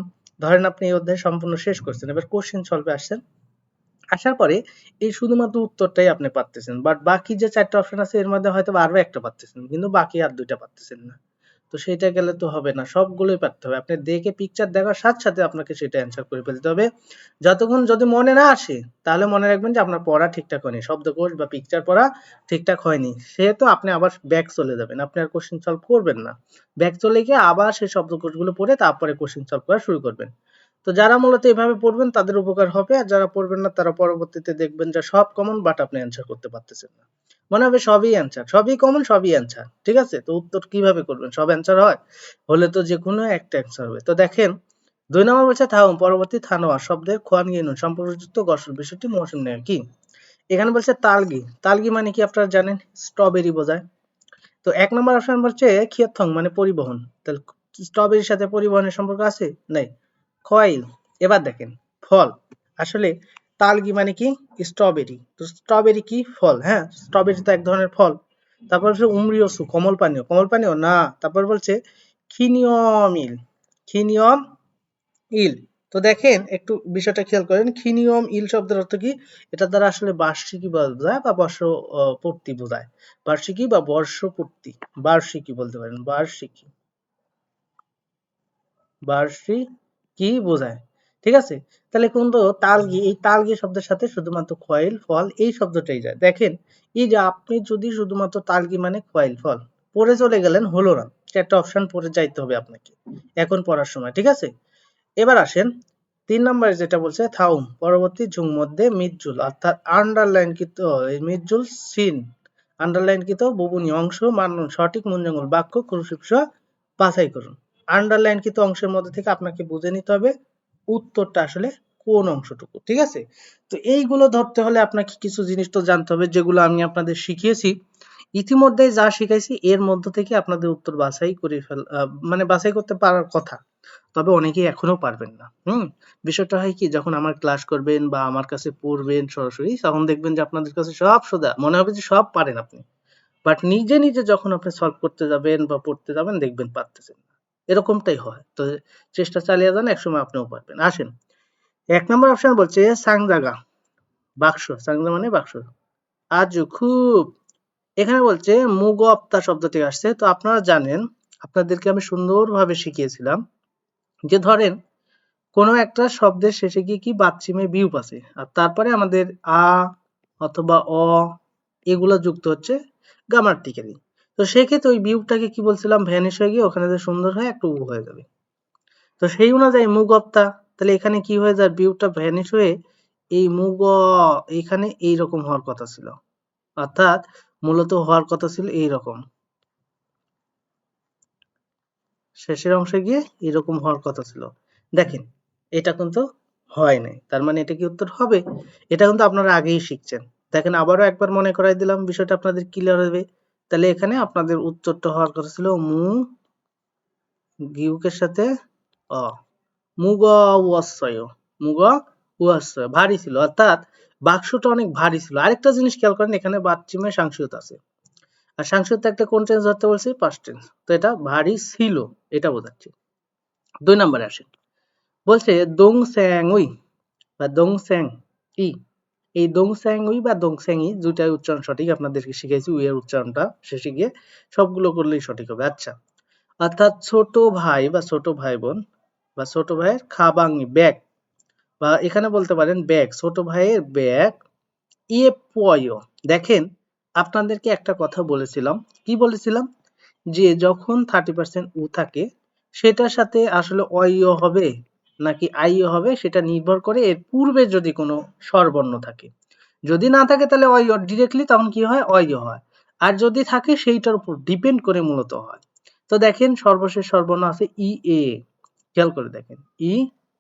ধরেন আপনি এই অধ্যায় সম্পূর্ণ শেষ করছেন, এবার কোশ্চেন সলভে আসছেন, আসার পরে এই শুধুমাত্র উত্তরটাই আপনি পারতেছেন, বাট বাকি যে 4টা অপশন আছে এর মধ্যে হয়তো আরো একটা পারতেছেন, কিন্তু বাকি আর 2টা পারতেছেন না। তো সেটা গেলে তো হবে না, সবগুলোই পারতে হবে। আপনি দেখে পিকচার দেখার সাথে সাথে আপনাকে সেটা অ্যান্সার করে ফেলতে হবে। যতক্ষণ যদি মনে না আসে, তাহলে মনে রাখবেন যে আপনার পড়া ঠিকঠাক হয়নি, শব্দকোষ বা পিকচার পড়া ঠিকঠাক হয়নি। সেহেতু আপনি আবার ব্যাক চলে যাবেন, আপনি আর কোশ্চেন সলভ করবেন না। ব্যাক চলে গিয়ে আবার সেই শব্দকোষগুলো পড়ে তারপরে কোশ্চেন সলভ করা শুরু করবেন। তো যারা মূলত এভাবে পড়বেন তাদের উপকার হবে, আর যারা পড়বেন না তারা পরবর্তীতে দেখবেন যে সব কমন, বাট আপনি অ্যান্সার করতে পারতেছেন না। মনে হবে সবই অ্যান্সার, সবই কমন, সবই অ্যান্সার। ঠিক আছে? তো উত্তর কিভাবে করবেন? সব অ্যান্সার হয়? হলে তো যে কোনো একটা অ্যান্সার হবে। তো দেখেন 2 নম্বর বলছে থাউম পরবর্তী থানোয়া শব্দের খোয়ান গিনুন সম্পর্কযুক্ত গঠন বিষয়টি মৌসুম নেয় কি? এখানে বলছে তালগি। তালগি মানে কি আপনারা জানেন? স্ট্রবেরি বোঝায়। তো 1 নম্বর অপশন বলছে খিয়থং মানে পরিবহন। তাহলে স্ট্রবেরির সাথে পরিবহনের সম্পর্ক আছে? নাই। কয়েল। এবার দেখেন ফল। আসলে তালগি মানে কি? স্ট্রবেরি। তো স্ট্রবেরি কি? ফল। হ্যাঁ, স্ট্রবেরি তো এক ধরনের ফল। তারপর হচ্ছে উমরিয়সু কমল পানীয়। কমল পানীয় না। তারপর বলছে খিনিয়মিল। খিনিয়ম ইল। তো দেখেন একটু বিষয়টা খেয়াল করেন, খিনিয়ম ইল শব্দের অর্থ কি? এটা দ্বারা আসলে বার্ষিকী বোঝায় বা বর্ষ পূর্তি বোঝায়। বার্ষিকী বা বর্ষপূর্তি। বার্ষিকী বলতে পারেন, বার্ষিকী। বার্ষিকী বোঝায়। ঠিক আছে? তাহলে কিন্তু তালগি, এই তালগি শব্দের সাথে শুধুমাত্র খয়েল, ফল এই শব্দটাই যায়। দেখেন এই যে আপনি যদি শুধুমাত্র তালগি মানে খয়েল, ফল পড়ে চলে গেলেন, হলো না। 4টা অপশন পড়ে যাইতে হবে আপনাকে এখন পড়ার সময়। ঠিক আছে? এবার আসেন 3 নম্বরে যেটা বলছে থাউম পরবর্তী ঝুম মধ্যে মিদজুল অর্থাৎ আন্ডারলাইনকৃত এই মিদজুল সিন আন্ডারলাইনকৃত বহুবর্ণীয় অংশ মানুন সঠিক মূলজঙ্গল বাক্য ক্রুশিপস বাছাই করুন। আন্ডারলাইনকৃত অংশের মধ্যে থেকে আপনাকে বুঝে নিতে হবে উত্তরটা আসলে কোন অংশটুকু। ঠিক আছে? তো এইগুলো ধরতে হলে আপনাকে কিছু জিনিস তো জানতে হবে, যেগুলো আমি আপনাদের শিখিয়েছি। ইতিমধ্যে যা শিখাইছি এর মধ্য থেকে আপনাদের উত্তর বাছাই করে মানে বাছাই করতে পারার কথা। তবে অনেকেই এখনো পারবেন না। বিষয়টা হয় কি, যখন আমার ক্লাস করবেন বা আমার কাছে পড়বেন সরাসরি, তখন দেখবেন যে আপনাদের কাছে সব সোজা মনে হবে যে সব পারেন আপনি। বাট নিজে নিজে যখন আপনি সলভ করতে যাবেন বা পড়তে যাবেন, দেখবেন পারতেছেন না। এরকমটাই হয়। তো চেষ্টা চালিয়ে যান, একসময় আপনিও পারবেন। আসেন 1 নম্বর অপশন বলছে সাংজাগা বাক্স। সাংজা মানে বাক্স। আজ খুব, এখানে বলছে মুগ অপ্তা শব্দ থেকে আসছে। তো আপনারা জানেন, আপনাদেরকে আমি সুন্দরভাবে শিখিয়েছিলাম যে ধরেন কোনো একটা শব্দের শেষে গিয়ে কি বাচ্চিমে বিউপ আছে, আর তারপরে আমাদের আ অথবা অ এগুলো যুক্ত হচ্ছে গ্রামাটিক্যালি। তো সেক্ষেত্রে ওই বিয়োগটাকে কি বলছিলাম, ভ্যানিশ হয়ে গিয়ে ওখানে যে সুন্দর হয় একটা উ হয়ে যাবে। তো সেই অনুযায়ী মুগপ্তা, তাহলে এখানে কি হয়ে যায়, বিয়োগটা ভ্যানিশ হয়ে এই মুগ এখানে এইরকম হওয়ার কথা ছিল, অর্থাৎ মূলত হওয়ার কথা ছিল এইরকম, শেষের অংশে গিয়ে এরকম হওয়ার কথা ছিল। দেখেন এটা কিন্তু হয় নাই, তার মানে এটা কি উত্তর হবে? এটা কিন্তু আপনারা আগেই শিখছেন। দেখেন আবারও একবার মনে করাই দিলাম, বিষয়টা আপনাদের ক্লিয়ার হবে। তাহলে এখানে আপনাদের উত্তরটা হওয়ার কথা ছিল মু গিউকের সাথে অ, মুগ উয়াশ্বয়, মুগ উয়াশ্বয়, ভারী ছিল, অর্থাৎ বাক্সটা অনেক ভারী ছিল। আরেকটা জিনিস খেয়াল করেন, এখানে বাচ্চিমে সাংসিয়ত আছে, আর সাংসিয়ত একটা কোন টেন্স ধরতে বলছি, পাস্ট টেন্স, তো এটা ভারী ছিল, এটা বোঝাচ্ছে। 2 নম্বরে আসেন, বলছে দং স্যাং উই বা দং স্যাং ই, এই দং স্যাং উই বা দং স্যাং ই দুইটাই উচ্চারণ সঠিক, আপনাদেরকে শিখাইছি উই এর উচ্চারণটা শেষে গিয়ে সবগুলো করলেই সঠিক হবে। আচ্ছা, অর্থাৎ ছোট ভাই বা ছোট ভাই বোন বা ছোট ভাইয়ের খাবাং ব্যাগ, বা এখানে বলতে পারেন ব্যাগ, ছোট ভাইয়ের ব্যাগ ইয়ে পয়। দেখেন আপনাদেরকে একটা কথা বলেছিলাম, কি বলেছিলাম, যে যখন 30% উ থাকে সেটার সাথে আসলে অইয় হবে নাকি আইয় হবে সেটা নির্ভর করে এর পূর্বে যদি কোনো স্বরবর্ণ থাকে। যদি না থাকে তাহলে অইয় ডিরেক্টলি, তখন কি হয়, অইয় হয়। আর যদি থাকে সেইটার উপর ডিপেন্ড করে মূলত হয়। তো দেখেন সর্বশেষ স্বরবর্ণ আছে ই এ, খেয়াল করে দেখেন ই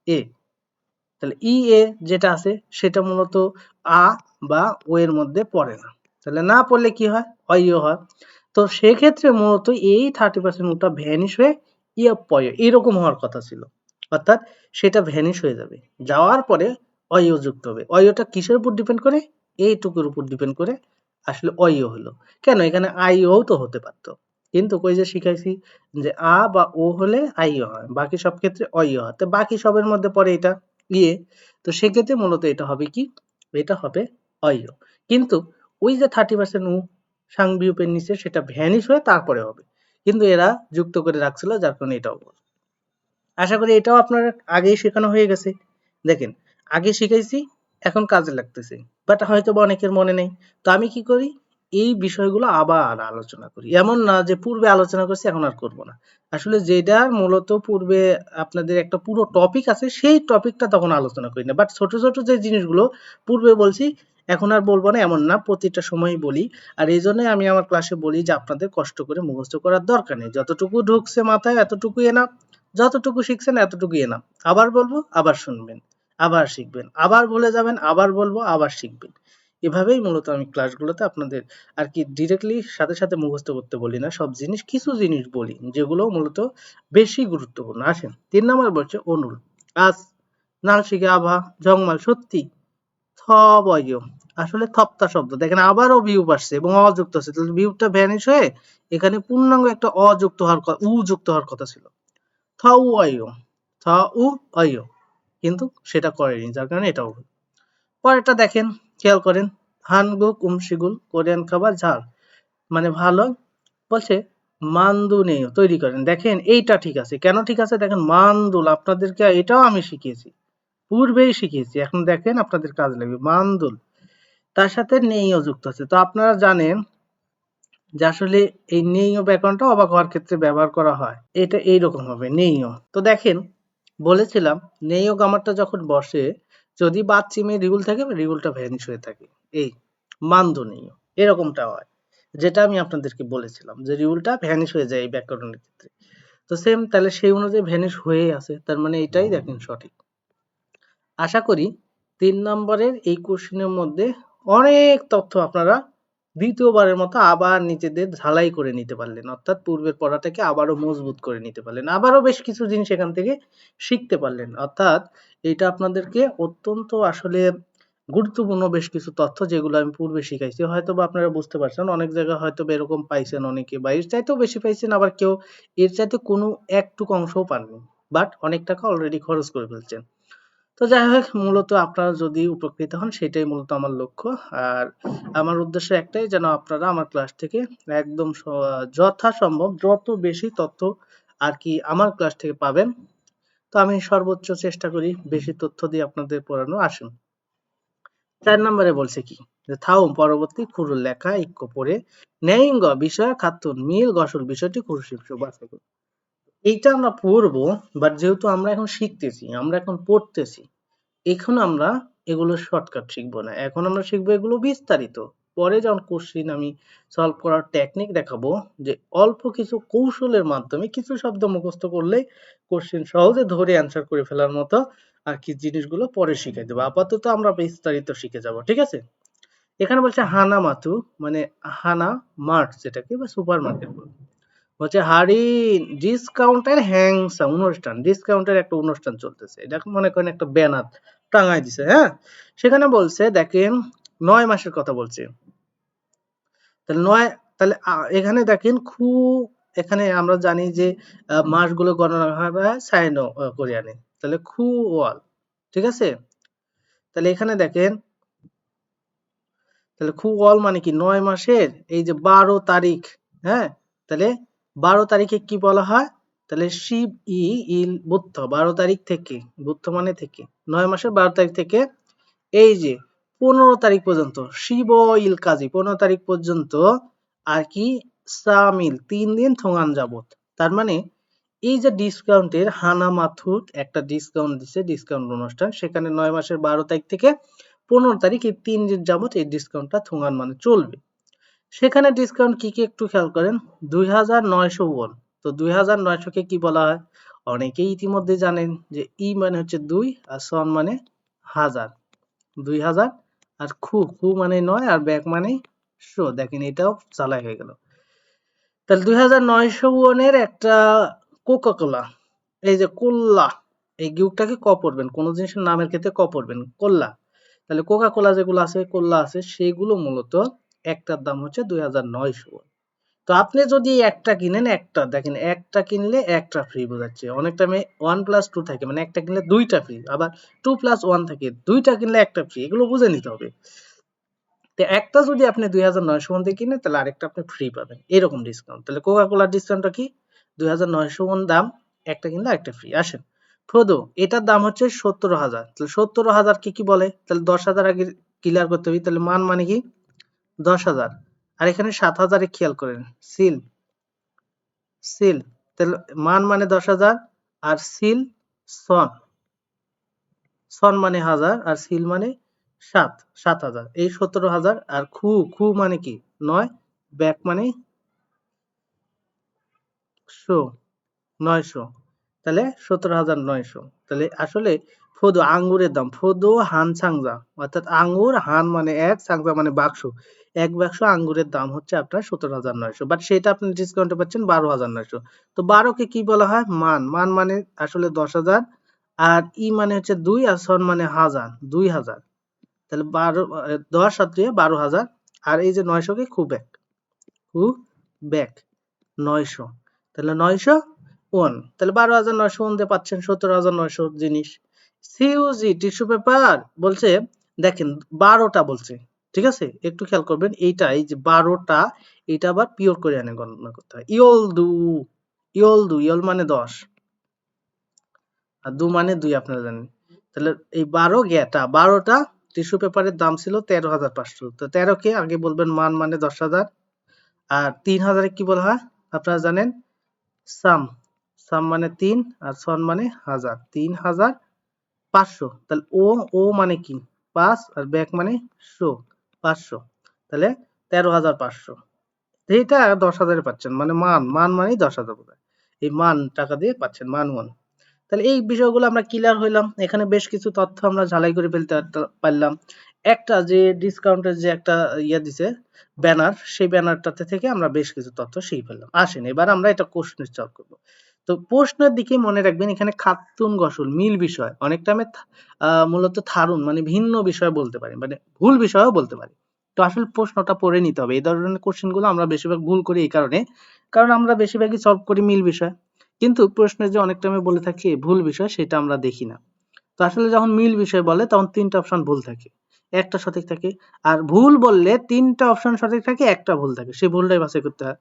এ, তাহলে ই এ যেটা আছে সেটা মূলত আ বা ও এর মধ্যে পড়ে না, তাহলে না পড়লে কি হয়, অইয় হয়। তো সেক্ষেত্রে মূলত এই 30% ওটা ভ্যানিশ হয়ে ইয়পয় এরকম হওয়ার কথা ছিল, অর্থাৎ সেটা ভ্যানিশ হয়ে যাবে, যাওয়ার পরে অয় যুক্ত হবে। অয়টা কিসের উপর ডিপেন্ড করে, এইটুকুর উপর ডিপেন্ড করে আসলে অয় হলো। কেন, এখানে আইও তো হতে পারতো, কিন্তু কই যে শিখাইছি যে আ বা ও হলে আইও হয়, বাকি সব ক্ষেত্রে অয় হয়। তো বাকি সবের মধ্যে পড়ে এটা ইয়ে, তো সেক্ষেত্রে মূলত এটা হবে কি, এটা হবে অয়। কিন্তু ওই যে 30% উ সাংবিউপের নিচে সেটা ভ্যানিশ হয়ে তারপরে হবে, কিন্তু এরা যুক্ত করে রাখছিল যার কারণে এটাও বল। আশা করি এটাও আপনার আগেই শেখানো হয়ে গেছে। দেখেন আগে শিখাইছি, এখন কাজে লাগতেছে, বাট হয়তো বা অনেকের মনে নেই। তো আমি কি করি, এই বিষয়গুলো আবার আলোচনা করি, এমন না যে পূর্বে আলোচনা করছি এখন আর করব না। আসলে যেটা মূলত পূর্বে আপনাদের একটা পুরো টপিক আছে সেই টপিকটা তখন আলোচনা করি না, বাট ছোট ছোট যে জিনিসগুলো পূর্বে বলছি এখন আর বলবো না এমন না, প্রতিটা সময়ই বলি। আর এই জন্যই আমি আমার ক্লাসে বলি যে আপনাদের কষ্ট করে মুখস্থ করার দরকার নেই, যতটুকু ঢুকছে মাথায় এতটুকুই এনাফ, যতটুকু শিখছেন এতটুকুই এনাফ। আবার বলবো আবার শুনবেন, আবার শিখবেন, আবার ভুলে যাবেন, আবার বলবো আবার শিখবেন। এভাবেই মূলত আমি ক্লাসগুলোতে আপনাদের আর কি ডিরেক্টলি সাথে সাথে মুখস্থ করতে বলি না, সব জিনিস কিছু জিনিস বলি যেগুলো মূলত বেশি গুরুত্বপূর্ণ। আসেন 3 নম্বর বলছে অনুল, আজ নাল শিখে আভা জংমাল সত্যি থবয়, আসলে থপ্তা শব্দ, দেখেন আবারও বিয়োগ আসছে এবং অযুক্ত আছে, তাহলে বিয়োগটা ভ্যানিশ হয়ে এখানে পূর্ণাঙ্গ একটা অযুক্ত হওয়ার উ যুক্ত হওয়ার কথা ছিল, থ উ অয়, থ উ অয়, কিন্তু সেটা করেনি যার কারণে এটাও ভুল। পরেরটা দেখেন, খেয়াল করেন, হানগুক উমশিগুল কোরিয়ান খাবার ঝাল, মানে ভালো, বলছে মান্দুনেয় তৈরি করেন। দেখেন এইটা ঠিক আছে, কেন ঠিক আছে, দেখেন মান্দুল আপনাদেরকে এটাও আমি শিখিয়েছি, পূর্বেই শিখিয়েছি, এখন দেখেন আপনাদের কাজ লাগবে, মান্দুল তার সাথে নেইও যুক্ত আছে। তো আপনারা জানেন যে আসলে এই নেইও ব্যাকরণটা অবাক হওয়ার ক্ষেত্রে ব্যবহার করা হয়, এটা এইরকম হবে নেইও। তো দেখেন বলেছিলাম নেইও গামারটা যখন বসে যদি বাদ চিমে রিগুল থাকে রিগুলটা ভ্যানিশ হয়ে থাকে, এই মান্দু নেইও এরকমটা হয়, যেটা আমি আপনাদেরকে বলেছিলাম যে রিগুলটা ভ্যানিশ হয়ে যায় এই ব্যাকরণের ক্ষেত্রে। তো সেম তাহলে সেই অনুযায়ী ভ্যানিশ হয়ে আছে, তার মানে এটাই দেখেন সঠিক। আশা করি 3 নম্বরের এই কোশ্চেনের মধ্যে অনেক তথ্য আপনারা দ্বিতীয়বারের মতো আবার নিজেদের ঝালাই করে নিতে পারলেন, অর্থাৎ পূর্বের পড়াটাকে আবারও মজবুত করে নিতে পারলেন, আবারও বেশ কিছু জিনিস এখান থেকে শিখতে পারলেন, অর্থাৎ এটা আপনাদেরকে অত্যন্ত আসলে গুরুত্বপূর্ণ বেশ কিছু তথ্য যেগুলো আমি পূর্বে শিখাইছি, হয়তো বা আপনারা বুঝতে পারছেন, অনেক জায়গায় হয়তো বা এরকম পাইছেন অনেকে, বা এর চাইতেও বেশি পাইছেন, আবার কেউ এর চাইতে কোনো একটুকু অংশও পাননি, বাট অনেক টাকা অলরেডি খরচ করে ফেলছেন। তো যাই হোক মূলত আপনারা যদি উপকৃত হন সেটাই মূলত আমার লক্ষ্য। আর আমার উদ্দেশ্য একটাই, যেন আপনারা আমার ক্লাস থেকে একদম যথাসম্ভব যত বেশি তথ্য আর কি আমার ক্লাস থেকে পাবেন। তো আমি সর্বোচ্চ চেষ্টা করি বেশি তথ্য দিয়ে আপনাদের পড়ানো। আসুন 4 নম্বরে বলছে কি, থাউম পরবর্তী খুরুল লেখা ইক্য পড়ে ন্যায়িঙ্গ বিষয় খাতুন মিল গসল বিষয়টি খুরশিব বাছাই করুন। এইটা আমরা পড়বো, বাট যেহেতু আমরা এখন শিখতেছি, আমরা এখন পড়তেছি, এখন আমরা এগুলো শর্টকাট শিখবো না, এখন আমরা শিখবো এগুলো বিস্তারিত। পরে যখন কোশ্চিন আমি সলভ করার টেকনিক দেখাবো, যে অল্প কিছু কৌশলের মাধ্যমে কিছু শব্দ মুখস্থ করলেই কোশ্চিন সহজে ধরে অ্যান্সার করে ফেলার মতো আর কি জিনিসগুলো পরে শিখে দেবো। আপাতত আমরা বিস্তারিত শিখে যাব, ঠিক আছে। এখানে বলছে হানা মাথু, মানে হানা মার্ট যেটাকে বা সুপার মার্কেট হচ্ছে হাড়ি ডিসকাউন্টের হ্যাংসা অনুষ্ঠান, ডিসকাউন্টের একটা অনুষ্ঠান চলতেছে, এটা মনে করেন একটা ব্যানার টাঙায় দিছে, হ্যাঁ। সেখানে বলছে দেখেন 9 মাসের কথা বলছে, তাহলে 9, তাহলে এখানে দেখেন এখানে আমরা জানি যে মাসগুলো গণনা হয় সাইনো কোরিয়ানে, তাহলে ওয়াল, ঠিক আছে। তাহলে এখানে দেখেন, তাহলে ওয়াল মানে কি 9 মাসের এই যে 12 তারিখ, হ্যাঁ। তাহলে 12 তারিখে কি বলা হয়, তাহলে শিব ইল বুদ্ধ 12 তারিখ থেকে, বুদ্ধ মানে থেকে 9 মাসের 12 তারিখ থেকে এই যে 15 তারিখ পর্যন্ত শিব ইল কাজী 15 তারিখ পর্যন্ত আর কি সামিল 3 দিন থোঙান যাবত। তার মানে এই যে ডিসকাউন্টের হানা মাথুত একটা ডিসকাউন্ট দিছে, ডিসকাউন্ট অনুষ্ঠান, সেখানে 9 মাসের 12 তারিখ থেকে 15 তারিখ এই 3 দিন যাবত এই ডিসকাউন্টটা থোঙান মানে চলবে। সেখানে ডিসকাউন্ট কি কি একটু খেয়াল করেন, 2900 ওয়ান। তো 2900 কে কি বলা হয়, অনেকেই ইতিমধ্যে জানেন যে ই মানে হচ্ছে 2 আর সন মানে 1000, 2000, আর খু মানে 9 আর ব্যাক মানে 100। দেখেন এটাও চালাই হয়ে গেল। তাহলে 2900 ওয়ানের একটা কোকা কোলা, এই যে কোল্লা, এই গিউকটাকে ক পড়বেন, কোন জিনিসের নামের ক্ষেত্রে ক পড়বেন, কোল্লা। তাহলে কোকা কোলা যেগুলো আছে, কোল্লা আছে, সেগুলো মূলত একটার দাম হচ্ছে 2900। তো আপনি যদি একটা কিনেন, একটা দেখেন একটা কিনলে একটা ফ্রি বোঝাচ্ছে, অনেক টাইমে 1+2 থাকে, মানে একটা কিনলে দুইটা ফ্রি, আবার 2+1 থাকে, দুইটা কিনলে একটা ফ্রি, এগুলো বুঝে নিতে হবে। তো একটা যদি আপনি 2900 ওয়ান দিয়ে কিনেন, তাহলে আরেকটা আপনি ফ্রি পাবেন, এরকম ডিসকাউন্ট। তাহলে কোকা কোলার ডিসকাউন্টটা কি, 2900 ওয়ান দাম, একটা কিনলে একটা ফ্রি। আসেন ফ্রোদো, এটার দাম হচ্ছে 17,000। তাহলে 17,000 কি কি বলে, তাহলে 10,000 আগে ক্লিয়ার করতে হবে। তাহলে মান মানে কি 10,000, আর এখানে 7,000 এ খেয়াল করেন, সিল সিল, তাহলে মান মানে 10,000, আর সিল সন, সন মানে 1000, আর সিল মানে 7,000, এই 17,000। আর খু মানে কি 9, ব্যাক মানে 900, তাহলে 17,900। তাহলে আসলে ফোদো আঙ্গুরের দাম, ফোদো হান সাংজা, অর্থাৎ আঙ্গুর, হান মানে এক, সাংজা মানে বাক্স, এক বাক্স আঙ্গুরের দাম হচ্ছে আপনার 17,900, বাট সেটা আপনি ডিসকাউন্টে পাচ্ছেন 12,900। তো 12 কে কি বলা হয়, মান, মান মানে আসলে 10,000, আর ই মানে হচ্ছে 2, আর সন মানে 1000, 2000। তাহলে 10 আর 2 12,000, আর এই যে 900 কে খু ব্যাক 900, তাহলে 900 ওয়ান, তাহলে 12,900 ওয়ান দিয়ে পাচ্ছেন 17,900 জিনিস। সিইউজি টিস্যু পেপার বলছে, দেখেন 12টা বলছে, ঠিক আছে, একটু খেয়াল করবেন, এইটা এই যে 12টা, এটা আবার পিওর কোরিয়ানে গণনা করতে হয়। ইয়ল মানে 10, আর দু মানে 2 আপনারা জানেন। তাহলে এই 12টা টিস্যু পেপারের দাম ছিল 13,500। তো 13 কে আগে বলবেন মান মানে 10,000, আর 3,000 কি বলা হয় আপনারা জানেন, সাম, সাম মানে 3, আর সন মানে 1000, 3,500। তাহলে ও মানে কি 5, আর ব্যাক মানে 500, তাহলে 13,500। এইটা 10,000 পাচ্ছেন, মানে মান মানে 10,000, এই মান টাকা দিয়ে পাচ্ছেন, মান ওয়ান। তাহলে এই বিষয়গুলো আমরা ক্লিয়ার হইলাম। এখানে বেশ কিছু তথ্য আমরা ঝালাই করে ফেলতে পারলাম। একটা যে ডিসকাউন্টের যে একটা ইয়ে দিছে ব্যানার, সেই ব্যানারটাতে থেকে আমরা বেশ কিছু তথ্য শিখে ফেললাম। আসেন এবার আমরা এটা কোশ্চেন সলভ করব। তো প্রশ্নের দিকে মনে রাখবেন, এখানে খাতুন গসল মিল বিষয়, অনেক টাইমে মূলত থারুন মানে ভিন্ন বিষয় বলতে পারি, মানে ভুল বিষয়ও বলতে পারি। তো আসলে প্রশ্নটা পড়ে নিতে হবে। এই ধরনের কোশ্চেন গুলো আমরা বেশিরভাগ ভুল করি এই কারণে, কারণ আমরা বেশিরভাগই সলভ করি মিল বিষয়, কিন্তু প্রশ্নে যে অনেক টাইমে বলে থাকি ভুল বিষয়, সেটা আমরা দেখি না। তো আসলে যখন মিল বিষয় বলে তখন 3টা অপশন ভুল থাকে, একটা সঠিক থাকে। আর ভুল বললে 3টা অপশন সঠিক থাকে, একটা ভুল থাকে, সেই ভুলটাই বাছাই করতে হয়।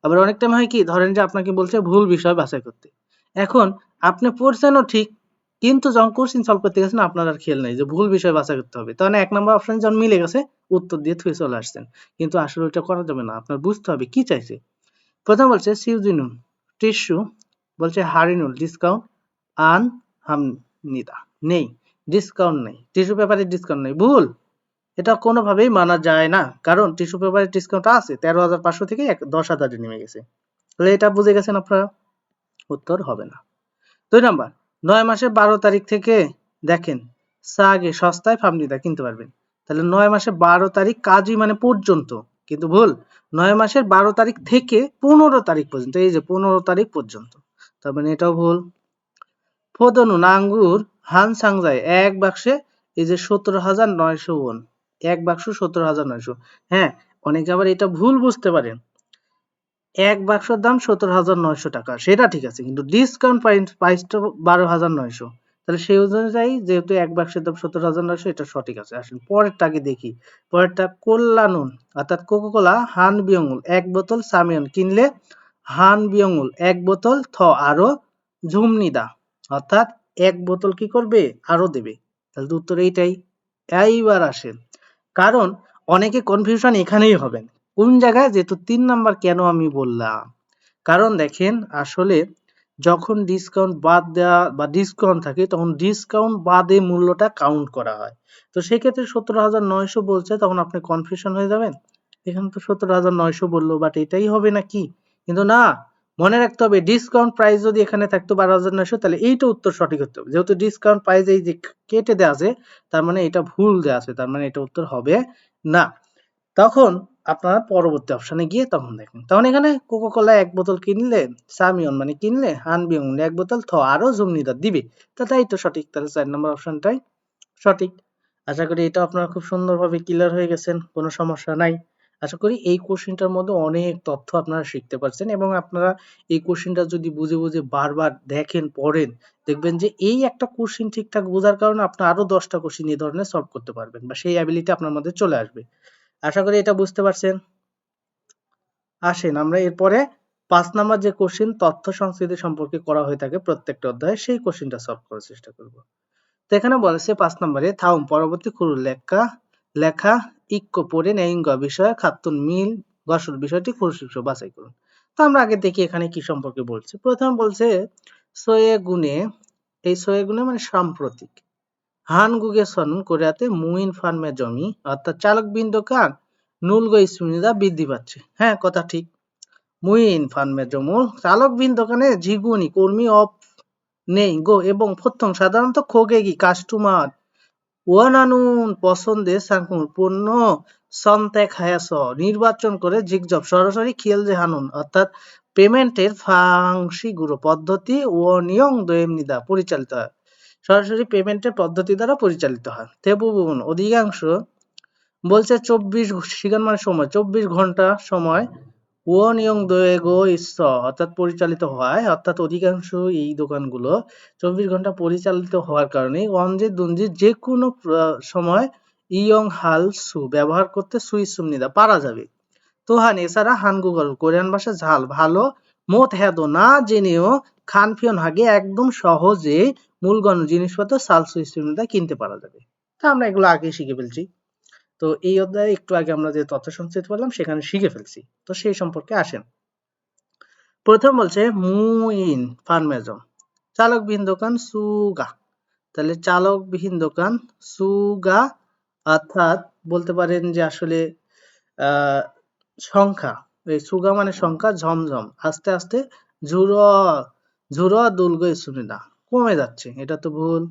আবার অনেক টাইম হয় কি, ধরেন যে আপনাকে বলছে ভুল বিষয় বাছাই করতে, এখন আপনি পড়ছেনও ঠিক, কিন্তু যখন কোশ্চিন সলভ করতে গেছেন আপনার আর খেয়াল নাই যে ভুল বিষয় বাছাই করতে হবে, তখন 1 নম্বর অপশন যখন মিলে গেছে উত্তর দিয়ে থুয়ে চলে আসছেন। কিন্তু আসলে ওইটা করা যাবে না, আপনার বুঝতে হবে কি চাইছে। প্রথম বলছে সিউজিনুন টিস্যু, বলছে হারিনুল ডিসকাউন্ট আন হামনিদা, নেই ডিসকাউন্ট নেই, টিস্যু পেপারের ডিসকাউন্ট নেই, ভুল। এটা কোনোভাবেই মানা যায় না, কারণ টিস্যু পেপারের ডিসকাউন্ট আছে 13,500 থেকে 10,000 নেমে গেছে। তাহলে এটা বুঝে গেছেন আপনারা, উত্তর হবে না। 2 নাম্বার 9 মাসের 12 তারিখ থেকে দেখেন সাগে সস্তায় ফার্মনিদা কিনতে পারবেন। তাহলে 9 মাসের 12 তারিখ কাজই মানে পর্যন্ত, কিন্তু ভুল। 9 মাসের 12 তারিখ থেকে 15 তারিখ পর্যন্ত, এই যে 15 তারিখ পর্যন্ত, তার মানে এটাও ভুল। ফোদনুন আঙ্গুর হান সাংজায় এক বাক্সে, এই যে 17,900 ওন, এক বাক্স 17,900। হ্যাঁ, অনেকে আবার এটা ভুল বুঝতে পারেন, এক বাক্সের দাম 17,900 টাকা, সেটা ঠিক আছে, কিন্তু ডিসকাউন্ট প্রাইসটা 12,900। তাহলে সেই অনুযায়ী যেহেতু এক বাক্সের দাম 17,900, এটা সঠিক আছে। আসলে পরেরটাকে দেখি। পরেরটা কল্যাণুন অর্থাৎ কোকাকোলা হান বিয়ঙ্গুল এক বোতল সামিয়ন কিনলে হান বিয়ঙ্গুল এক বোতল আরো ঝুমনিদা, অর্থাৎ এক বোতল কি করবে আরো দেবে। তাহলে উত্তর এইটাই। এইবার আসেন, কারণ অনেকে কনফিউশন এখানেই হবেন কোন জায়গায়, যেহেতু 3 নাম্বার কেন আমি বললাম, কারণ দেখেন আসলে যখন ডিসকাউন্ট বাদ দেওয়া বা ডিসকাউন্ট থাকে তখন ডিসকাউন্ট বাদে মূল্যটা কাউন্ট করা হয়। তো সেক্ষেত্রে 17,900 বলছে, তখন আপনি কনফিউশন হয়ে যাবেন, এখানে তো 17,900 বললো, বাট এটাই হবে নাকি, কিন্তু না, মনে রাখতে হবে ডিসকাউন্ট প্রাইস যদি এখানে থাকতো 12,900, তাহলে এইটা উত্তর সঠিক হতে হবে। যেহেতু ডিসকাউন্ট প্রাইস এই যে কেটে দেওয়া আছে, তার মানে এটা ভুল দেওয়া আছে, তার মানে এটা উত্তর হবে না। তখন আপনারা পরবর্তী অপশনে গিয়ে তখন দেখেন, তখন এখানে কোকাকোলা এক বোতল কিনলে সামিয়ন মানে কিনলে হানবিয়ং এক বোতল আরো জুমনিদা দিবে, তাই তো সঠিক। তাহলে 4 নম্বর অপশনটাই সঠিক। আশা করি এটা আপনারা খুব সুন্দরভাবে ক্লিয়ার হয়ে গেছেন, কোনো সমস্যা নাই। আশা করি এই কোশ্চেনটার মধ্যে অনেক তথ্য আপনারা শিখতে পারছেন, এবং আপনারা এই কোশ্চেনটা যদি বুঝে বুঝে বারবার দেখেন পড়েন, দেখবেন যে এই একটা কোশ্চেন ঠিকঠাক বোঝার কারণে আপনি আরো 10টা কোশ্চেন এই ধরনের সলভ করতে পারবেন, বা সেই অ্যাবিলিটি আপনার মধ্যে চলে আসবে। আশা করি এটা বুঝতে পারছেন। আসেন আমরা এরপরে 5 নাম্বার যে কোশ্চেন তথ্য সংস্কৃতি সম্পর্কে করা হয়ে থাকে প্রত্যেকটা অধ্যায়ে, সেই কোশ্চেনটা সলভ করার চেষ্টা করব। তো এখানে বলেছে 5 নম্বরে থাউম পরবর্তী খুরু লেখা লেখা ইক্কো পড়ে নেইঙ্গ বিষয় খাতুন মিল গসল বিষয়টি খুরশিক্ষ বাছাই করুন। তো আমরা আগে দেখি এখানে কি সম্পর্কে বলছে। প্রথম বলছে সোয়ে গুণে, এই সোয়ে গুণে মানে সাম্প্রতিক, হানগুগে সনন কোরিয়াতে মুইন ফার্মে জমি অর্থাৎ চালক বিন্দুকান নুলগো ইসমিদা বৃদ্ধি পাচ্ছে। হ্যাঁ, কথা ঠিক। মুইন ফার্মে জমুল চালক বিন্দুকানে ঝিগুনি কর্মী অফ নেই গো এবং প্রথম সাধারণত খোগেগি কাস্টমার ওয়ানানুন পছন্দের সাংকুল পণ্য সন্তেক হায়াস নির্বাচন করে জিগজব সরাসরি খিয়েল যে হানুন অর্থাৎ পেমেন্টের ফাংশিগুলো পদ্ধতি ও নিয়ম দোয়েমনিদা পরিচালিত হয়, সরাসরি পেমেন্টের পদ্ধতি দ্বারা পরিচালিত হয়। তেবুবুন অধিকাংশ বলছে 24 সিগান মানে সময় 24 ঘন্টা সময় ও নিয়ম দোয়েগো ইস্স অর্থাৎ পরিচালিত হয়, অর্থাৎ অধিকাংশ এই দোকানগুলো 24 ঘন্টা পরিচালিত হওয়ার কারণে ওয়ানজি দুনজি যে কোনো সময় ইয়ং হাল সু ব্যবহার করতে সুইসুমনিদা পারা যাবে। তোহান এছাড়া হানগুগল কোরিয়ান ভাষা ঝাল ভালো মোট হেদো না জেনেও খানফিয়ন হাগে একদম সহজে মূলগণ জিনিসপত্র সাল সুইসুমনিদা কিনতে পারা যাবে। তা আমরা এগুলো আগে শিখে ফেলছি। তো এই অধ্যায়ে একটু আগে আমরা যে তথ্য সঞ্চিত করলাম সেখানে শিখে ফেলছি, তো সেই সম্পর্কে আসেন। প্রথম বলছে মুইন ফার্মেজম চালকবিহীন দোকান সুগা, তাহলে চালকবিহীন দোকান সুগা অর্থাৎ বলতে পারেন যে আসলে আহ সংখ্যা, এই সুগা মানে সংখ্যা, ঝমঝম আস্তে আস্তে ঝুরো ঝুরো দুলগো না কমে যাচ্ছে, এটা তো ভুল।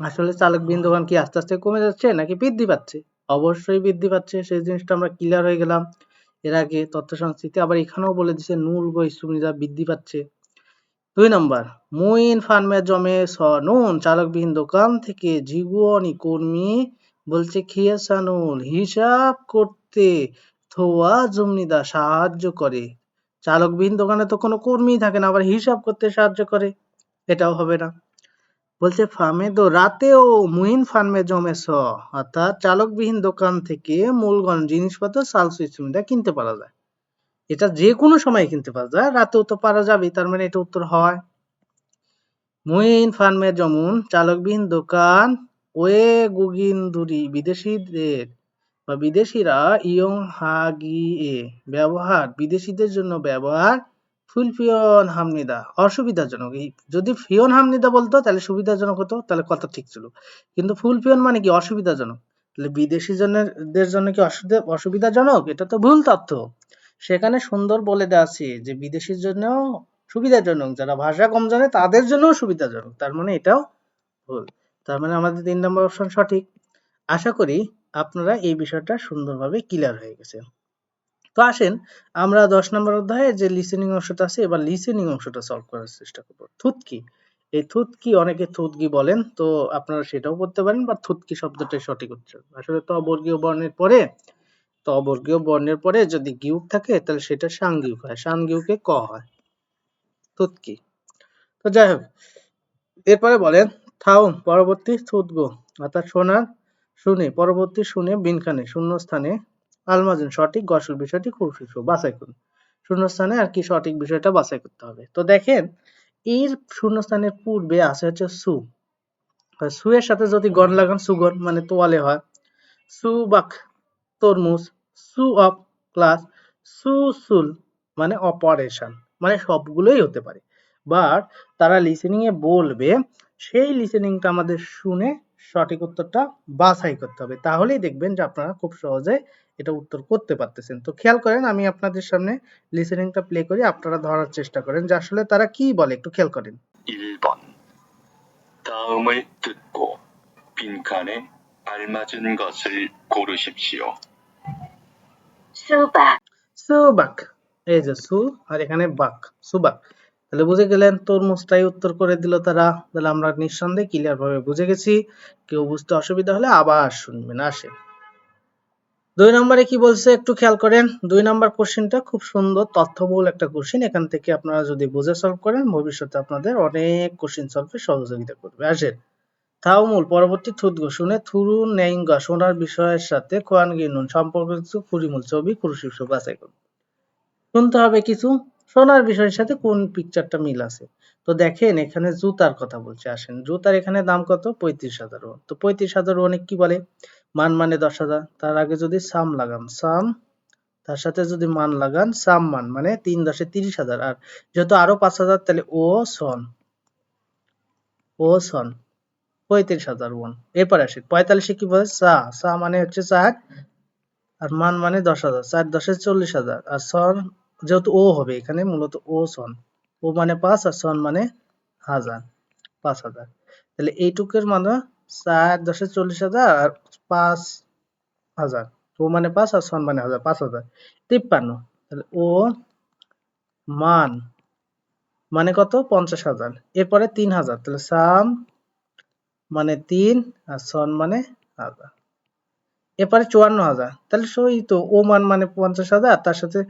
আসলে চালকবিহীন দোকান কি আস্তে আস্তে কমে যাচ্ছে নাকি বৃদ্ধি পাচ্ছে? অবশ্যই বৃদ্ধি পাচ্ছে, সেই জিনিসটা আমরা ক্লিয়ার হয়ে গেলাম এর আগে তথ্য সংস্কৃতি। আবার এখানেও বলে দিচ্ছে নুল গো সুবিধা বৃদ্ধি পাচ্ছে। 2 নম্বর মুইন ফার্মে জমে নুন চালকবিহীন দোকান থেকে জিগুয়ানি কর্মী বলছে খিয়েসানুল হিসাব করতে থোয়া জমনিদা সাহায্য করে। চালকবিহীন দোকানে তো কোনো কর্মী থাকে না, আবার হিসাব করতে সাহায্য করে, এটাও হবে না। বলছে ফার্মে দো রাতেও মুইন ফার্মে জমেছ অর্থাৎ চালকবিহীন দোকান থেকে মূলগণ জিনিসপত্র সাল সুইসুমিদা কিনতে পারা যায়, এটা যে কোনো সময় কিনতে পারা যায়, রাতেও তো পারা যাবে, তার মানে এটা উত্তর হয়। মুইন ফার্মে জমুন চালকবিহীন দোকান ওয়ে গুগিনদুরি বিদেশিদের বা বিদেশিরা ইয়ং হাগি এ ব্যবহার বিদেশিদের জন্য ব্যবহার ফুলফিয়ন হামনিদা অসুবিধাজনক। এই যদি ফিয়ন হামনিদা বলতো তাহলে সুবিধাজনক হতো, তাহলে কথা ঠিক ছিল, কিন্তু ফুলফিয়ন মানে কি অসুবিধাজনক, তাহলে বিদেশি জনদের জন্য কি অসুবিধাজনক? এটা তো ভুল তথ্য। সেখানে সুন্দর বলে দেওয়া আছে যে বিদেশির জন্য সুবিধাজনক, যারা ভাষা কম জানে তাদের জন্য সুবিধাজনক, তার মানে এটাও ভুল। তার মানে আমাদের 3 নম্বর অপশন সঠিক। আশা করি আপনারা এই বিষয়টা সুন্দরভাবে ক্লিয়ার হয়ে গেছে। তো আসেন আমরা 10 নম্বর অধ্যায়ে যে লিসেনিং অংশটা আছে, এবার লিসেনিং অংশটা সলভ করার চেষ্টা করব। থুতকি, এই থুতকি অনেকে থুতকি বলেন, তো আপনারা সেটাও করতে পারেন, বা থুতকি শব্দটাই সঠিক উচ্চারণ। আসলে ত বর্ণের পরে যদি গিউক থাকে তাহলে সেটা সাংগিউক হয়, সাংগিউকে ক হয়, থুতকি। তো যাই হোক, এরপরে বলেন থাউম পরবর্তী থুতগো, অর্থাৎ শোনার শুনে, পরবর্তী শুনে বিনখানে শূন্যস্থানে আলমাজিন সঠিক গসল বিষয়টি খুব শিশু বাছাই করুন। শূন্যস্থানে আর কি সঠিক বিষয়টা বাছাই করতে হবে। তো দেখেন এর শূন্যস্থানের পূর্বে আছে হচ্ছে সু, সু এর সাথে যদি গণ লাগান সুগণ মানে তোয়ালে হয়। সুবাক তরমুজ, সু অফ ক্লাস, সুসুল মানে অপারেশন, মানে সবগুলোই হতে পারে। বাট তারা লিসেনিং এ বলবে, সেই লিসেনিংটা আমাদের শুনে সঠিক উত্তরটা বাছাই করতে হবে, তাহলেই দেখবেন যে আপনারা খুব সহজে এটা উত্তর করতে পারতেছেন। তো খেয়াল করেন, আমি আপনাদের সামনে লিসেনিংটা প্লে করি, আপনারা ধরার চেষ্টা করেন যে আসলে তারা কি বলে, একটু খেয়াল করেন। 1번 다음을 듣고 빈칸에 알맞은 것을 고르십시오. 수박, সুবাক, এই যে সু আর এখানে বাক, সুবাক। তাহলে বুঝে গেলেন, তরমুজটাই উত্তর করে দিল তারা। তাহলে আমরা নিঃসন্দেহে ক্লিয়ার ভাবে বুঝে গেছি। কেউ বুঝতে অসুবিধা হলে আবার শুনবেন। আসে 2 নম্বরে কি বলছে একটু খেয়াল করেন। 2 নম্বর কোশ্চেনটা খুব সুন্দর তথ্যবহুল একটা কোশ্চেন, এখান থেকে আপনারা যদি বুঝে সলভ করেন ভবিষ্যতে আপনাদের অনেক কোশ্চেন সলভে সহযোগিতা করবে। আসেন থাউমুল পরবর্তী থুতগো শুনে থুরু নেইঙ্গা শোনার বিষয়ের সাথে কোয়ান গিনুন সম্পর্কিত কুড়িমূল ছবি কুরুশিষ্য বাছাই করুন। শুনতে হবে কিছু, শোনার বিষয়ের সাথে কোন পিকচারটা মিল আছে। তো দেখেন এখানে জুতার কথা বলছে, আসেন জুতার এখানে দাম কত, 35,000 ওয়ান। তো 35,000 ওয়ানে কি বলে, মান মানে 10,000, তার আগে যদি সাম লাগান সাম, তার সাথে যদি মান লাগান সাম মান মানে 3 10 30,000, আর যেহেতু আরো 5,000 তাহলে ও সন 35,000 ওয়ান। এরপর আসে 45 কি বলে, সা সা মানে হচ্ছে 4, আর মান মানে 10,000, 4 10 40,000, আর সন যেহেতু ও হবে এখানে মূলত ও সন, ও মানে 5 আর সন মানে 1000, 5,000। তাহলে এইটুকের মানে 4 10 40,000 আর 5,000, ও মানে 5 আর সন মানে 1000, 5,000, 53। তাহলে ও মান মানে কত, 50,000। এরপরে 3,000, তাহলে সাম মানে 3 আর সন মানে 1000। এরপরে 54,000, তাহলে সই তো ও মান মানে 50,000, তার সাথে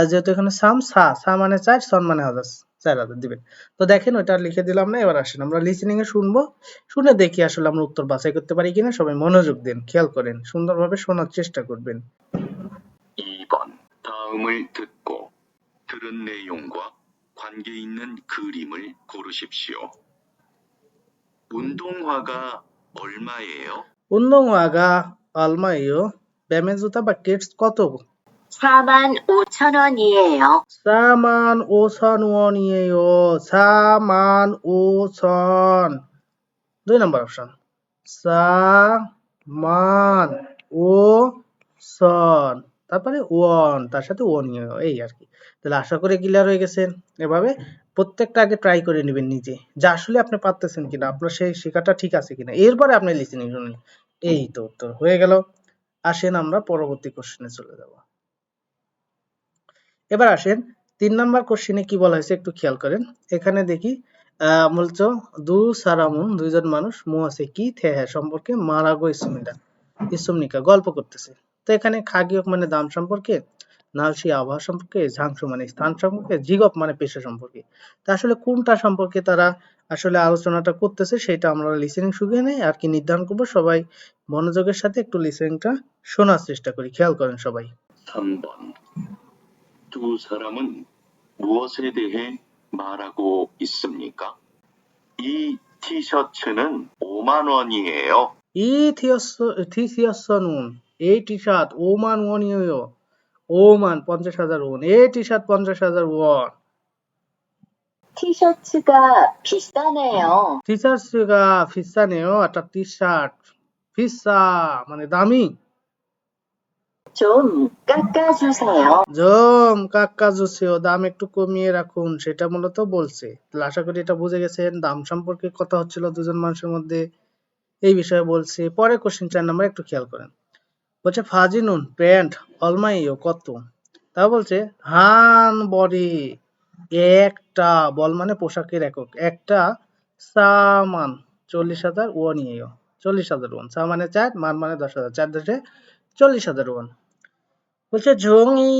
যেহেতু এখানে সাম সা সা মানে 4 সন মানে 1000, 4,000 দিবেন। তো দেখেন ওইটা আর লিখে দিলাম না। এবার আসেন আমরা লিসেনিং এ শুনবো, শুনে দেখি আসলে আমরা উত্তর বাছাই করতে পারি কিনা। সবাই মনোযোগ দেন, খেয়াল করেন, সুন্দরভাবে শোনার চেষ্টা করবেন। 2번 다음을 듣고 들은 내용과 관계 있는 그림을 고르십시오. 운동화가 얼마예요? 운동화가 얼마예요? ব্যায়ামের জুতা বা কিডস কত? 45,000원이에요. 45,000원이에요. 45,000। 2 নম্বর অপশন, সামান তারপরে ওয়ান, তার সাথে ও নিয়ে এই আর কি। তাহলে আশা করি ক্লিয়ার হয়ে গেছেন। এভাবে প্রত্যেকটা আগে ট্রাই করে নেবেন নিজে, যে আসলে আপনি পারতেছেন কিনা, আপনার সেই শেখাটা ঠিক আছে কিনা, এরপরে আপনি লিসেনিং শুনেন। এই তো উত্তর হয়ে গেল। আসেন আমরা পরবর্তী কোশ্চেনে চলে যাব। এবার আসেন 3 নাম্বার কোশ্চেনে কি বলা হয়েছে একটু খেয়াল করেন। এখানে দেখি বলছো দু সারামুন, দুইজন মানুষ মুয়াসে কি থেহে সম্পর্কে মারাগো ইসুমনিকা গল্প করতেছে। তো এখানে খাগিয়ক মানে দাম সম্পর্কে, নালসি আবহাওয়া সম্পর্কে, ঝাংসু মানে স্থান সম্পর্কে, জিগপ মানে পেশা সম্পর্কে। তা আসলে কোনটা সম্পর্কে তারা আসলে আলোচনাটা করতেছে সেটা আমরা লিসেনিং শুনে নেই আর কি নির্ধারণ করবো। সবাই মনোযোগের সাথে একটু লিসেনিংটা শোনার চেষ্টা করি, খেয়াল করেন সবাই। 3번 두 사람은 무엇에 대해 말하고 있습니까? 이 티셔츠는 5만 원이에요. 이 티시어스는 এই টি শার্ট ওমান ওয়ানিও ওমান 50,000 ওয়ান এই টি শার্ট 50,000 ওয়ান 티셔츠가 비싸네요. 티셔츠가 비싸네요 অর্থাৎ টি শার্ট 비싸 মানে দামি 좀 깎아주세요. জম কাকা জুসিও দাম একটু কমিয়ে রাখুন সেটা মূলত বলছে তাহলে আশা করি এটা বুঝে গেছেন দাম সম্পর্কে কথা হচ্ছিল দুজন মানুষের মধ্যে এই বিষয়ে বলছে পরে কোশ্চেন 4 নাম্বার একটু খেয়াল করেন বলছে ফাজিনুন প্যান্ট অলমাইও কত তা বলছে হান বডি একটা বল মানে পোশাকের একক একটা সামান 40,000 ওয়ান ইয়েও 40,000 ওয়ান সা মানে 4 মান মানে 10,000 4 দেশে 40,000 ওয়ান বলছে ঝোঙি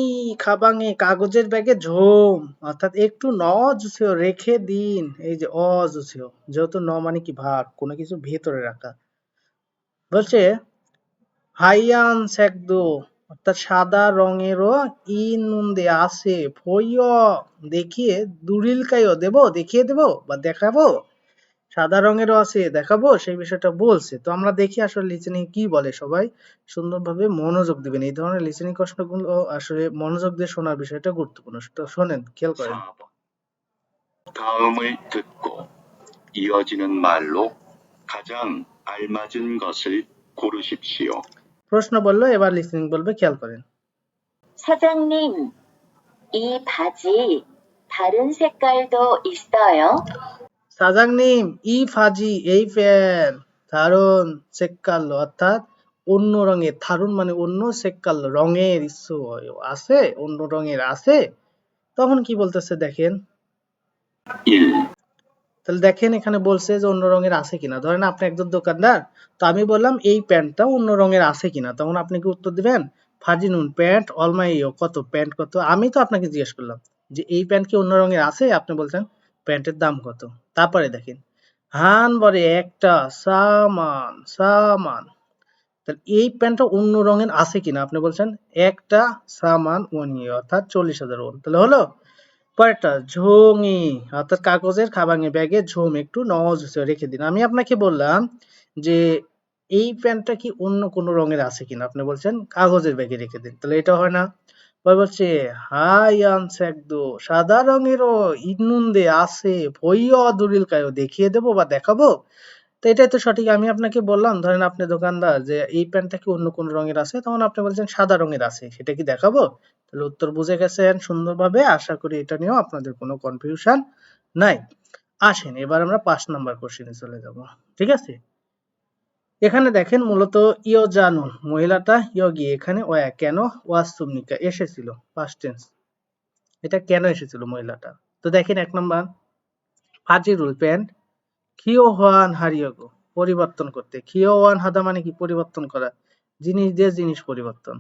খাবাঙে কাগজের ব্যাগে ঝোম অর্থাৎ একটু ন জুসিও রেখে দিন এই যে অ জুসিও যেহেতু ন মানে কি ভাগ কোনো কিছু ভেতরে রাখা বলছে হাইয়ান সেকদো অর্থাৎ সাদা রঙেরও ইনুন্দে আছে ফইয় দেখিয়ে দুরিলকাইও দেখিয়ে দেবো বা দেখাবো সাদা রঙেরও আছে দেখাবো সেই বিষয়টা বলছে তো আমরা দেখি আসলে লিসেনিং কি বলে সবাই সুন্দরভাবে মনোযোগ দিবেন এই ধরনের লিসেনিং প্রশ্নগুলো আসলে মনোযোগ দিয়ে শোনার বিষয়টা গুরুত্বপূর্ণ তো শোনেন খেয়াল করেন 4번. 다음을 듣고 이어지는 말로 가장 알맞은 것을 고르십시오. প্রশ্ন বললো এবার লিসেনিং বলবে খেয়াল করেন 사장님, 이 바지 다른 색깔도 있어요? সাজাংনিম ই ফাজি এই ফ্যান থারুন সেক্কাল্লো অর্থাৎ অন্য রঙের থারুন মানে অন্য সেক্কাল্লো রঙের ইস্যু আছে অন্য রঙের আছে তখন কি বলতেছে দেখেন 1. তাহলে দেখেন এখানে বলছে যে অন্য রঙের আছে কিনা ধরেন আপনি একজন দোকানদার তো আমি বললাম এই প্যান্টটা অন্য রঙের আছে কিনা তখন আপনি কি উত্তর দিবেন ফাজিনুন প্যান্ট অলমাইও কত প্যান্ট কত আমি তো আপনাকে জিজ্ঞেস করলাম যে এই প্যান্ট কি অন্য রঙের আছে আপনি বলছেন প্যান্টের দাম কত তারপরে দেখেন হান বরে একটা সামান সামান তাহলে এই প্যান্টটা অন্য রঙের আছে কিনা আপনি বলছেন একটা সামান ওয়ান ইয়ে অর্থাৎ 40,000 ওয়ান তাহলে হলো পরেরটা ঝোঙি অর্থাৎ কাগজের খাবাঙে ব্যাগে ঝোম একটু নজ রেখে দিন আমি আপনাকে বললাম যে এই প্যান্টটা কি অন্য কোনো রঙের আছে কিনা আপনি বলছেন কাগজের ব্যাগে রেখে দিন তাহলে এটা হয় না পরে বলছে হাই আনসেকদো সাদা রঙেরও ইনুন্দে আছে ভইয় দুরিল কায়ো দেখিয়ে দেবো বা দেখাবো তো এটাই তো সঠিক আমি আপনাকে বললাম ধরেন আপনি দোকানদার যে এই প্যান্টটা কি অন্য কোন রঙের আছে তখন আপনি বলছেন সাদা রঙের আছে সেটা কি দেখাবো তাহলে উত্তর বুঝে গেছেন সুন্দরভাবে আশা করি এটা নিয়েও আপনাদের কোনো কনফিউশন নাই আসেন এবার আমরা 5 নাম্বার কোশ্চেনে চলে যাব ঠিক আছে এখানে দেখেন মূলত ইয় জানুন মহিলাটা ইয়গি এখানে ওয়া কেন ওয়াসুমনিকা এসেছিল পাস্ট টেন্স এটা কেন এসেছিল মহিলাটা তো দেখেন 1 নাম্বার ফাজিরুল প্যান্ট খিও হোয়ান হারিয়োগো পরিবর্তন করতে খিও ওয়ান হাদা মানে কি পরিবর্তন করা জিনিস দিয়ে জিনিস পরিবর্তন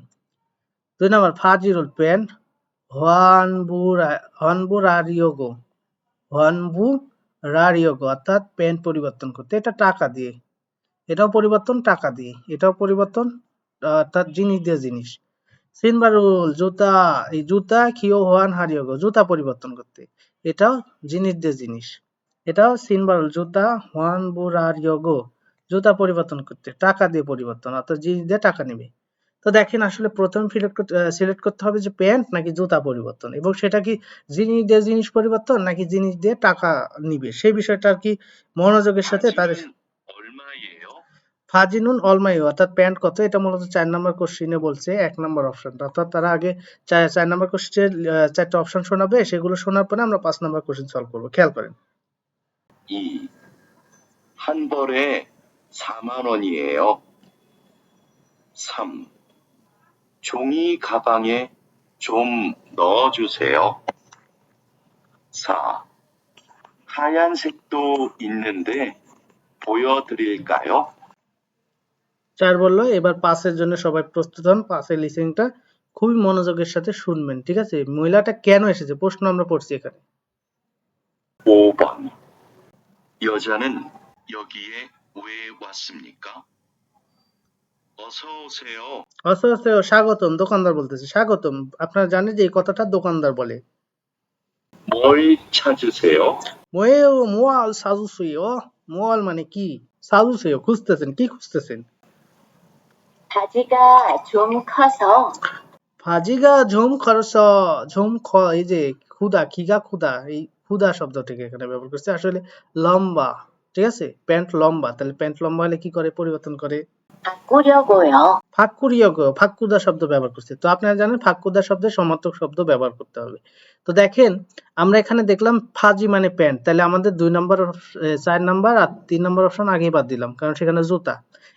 2 নাম্বার ফাজিরুল প্যান্ট হনবু রারিয়োগো হনবু রারিয়োগো অর্থাৎ প্যান্ট পরিবর্তন করতে এটা টাকা দিয়ে এটাও পরিবর্তন টাকা দিয়ে এটাও পরিবর্তন অর্থাৎ জিনিস দিয়ে জিনিস সিনবারুল জুতা এই জুতা খিও হোয়ান হারিয়োগো জুতা পরিবর্তন করতে এটাও জিনিস দিয়ে জিনিস এটাও সিনবারুল জুতা হোয়ান বুরারিয়োগো জুতা পরিবর্তন করতে টাকা দিয়ে পরিবর্তন অর্থাৎ জিনিস দিয়ে টাকা নেবে তো দেখেন আসলে প্রথম সিলেক্ট করতে হবে যে প্যান্ট নাকি জুতা পরিবর্তন এবং সেটা কি জিনিস দিয়ে জিনিস পরিবর্তন নাকি জিনিস দিয়ে টাকা নিবে সেই বিষয়টা আর কি মনোযোগের সাথে তাদের 바지는 얼마예요? ফাজিনুন অলমাইও অর্থাৎ প্যান্ট কত এটা মূলত 4 নাম্বার কোশ্চেনে বলছে 1 নাম্বার অপশনটা অর্থাৎ তারা আগে 4 নাম্বার কোশ্চেনের 4টা অপশন শোনাবে সেগুলো শোনার পরে আমরা 5 নাম্বার কোশ্চেন সলভ করব খেয়াল করেন 2. 한 벌에 4만 원이에요. 3. 종이 가방에 좀 넣어주세요. 4. 하얀색도 있는데 보여드릴까요? 4 বললো এবার পাসের জন্য সবাই প্রস্তুত হন পাসের লিসেনিংটা খুবই মনোযোগের সাথে শুনবেন ঠিক আছে মহিলাটা কেন এসেছে প্রশ্ন আমরা পড়ছি এখানে 5번. 여자는 여기에 왜 왔습니까? 어서 오세요. অসো স্বাগতম দোকানদার বলতেছে স্বাগতম আপনারা জানেন যে এই কথাটা দোকানদার বলে 뭘 찾으세요? 뭐예요? মোয়াল সাজুসে요? মোয়াল মানে কি? সাজুসে요 খুঁজতেছেন, কি খুঁজতেছেন? 바지가 좀 커서 ফাজিগা ঝুম খরচ ঝুম খ এই যে ক্ষুধা খিগা ক্ষুধা এই ক্ষুধা শব্দটিকে এখানে ব্যবহার করছে আসলে লম্বা ঠিক আছে প্যান্ট লম্বা তাহলে প্যান্ট লম্বা হলে কি করে পরিবর্তন করে 바꾸려고요. ফাঁকুরিয়গ ফাঁকুদা শব্দ ব্যবহার করছে তো আপনারা জানেন ফাঁকুদা শব্দের সমার্থক শব্দ ব্যবহার করতে হবে তো দেখেন আমরা এখানে দেখলাম ফাজি মানে প্যান্ট তাহলে আমাদের 2 নম্বর 4 নম্বর আর 3 নম্বর অপশন আগেই বাদ দিলাম কারণ সেখানে জুতা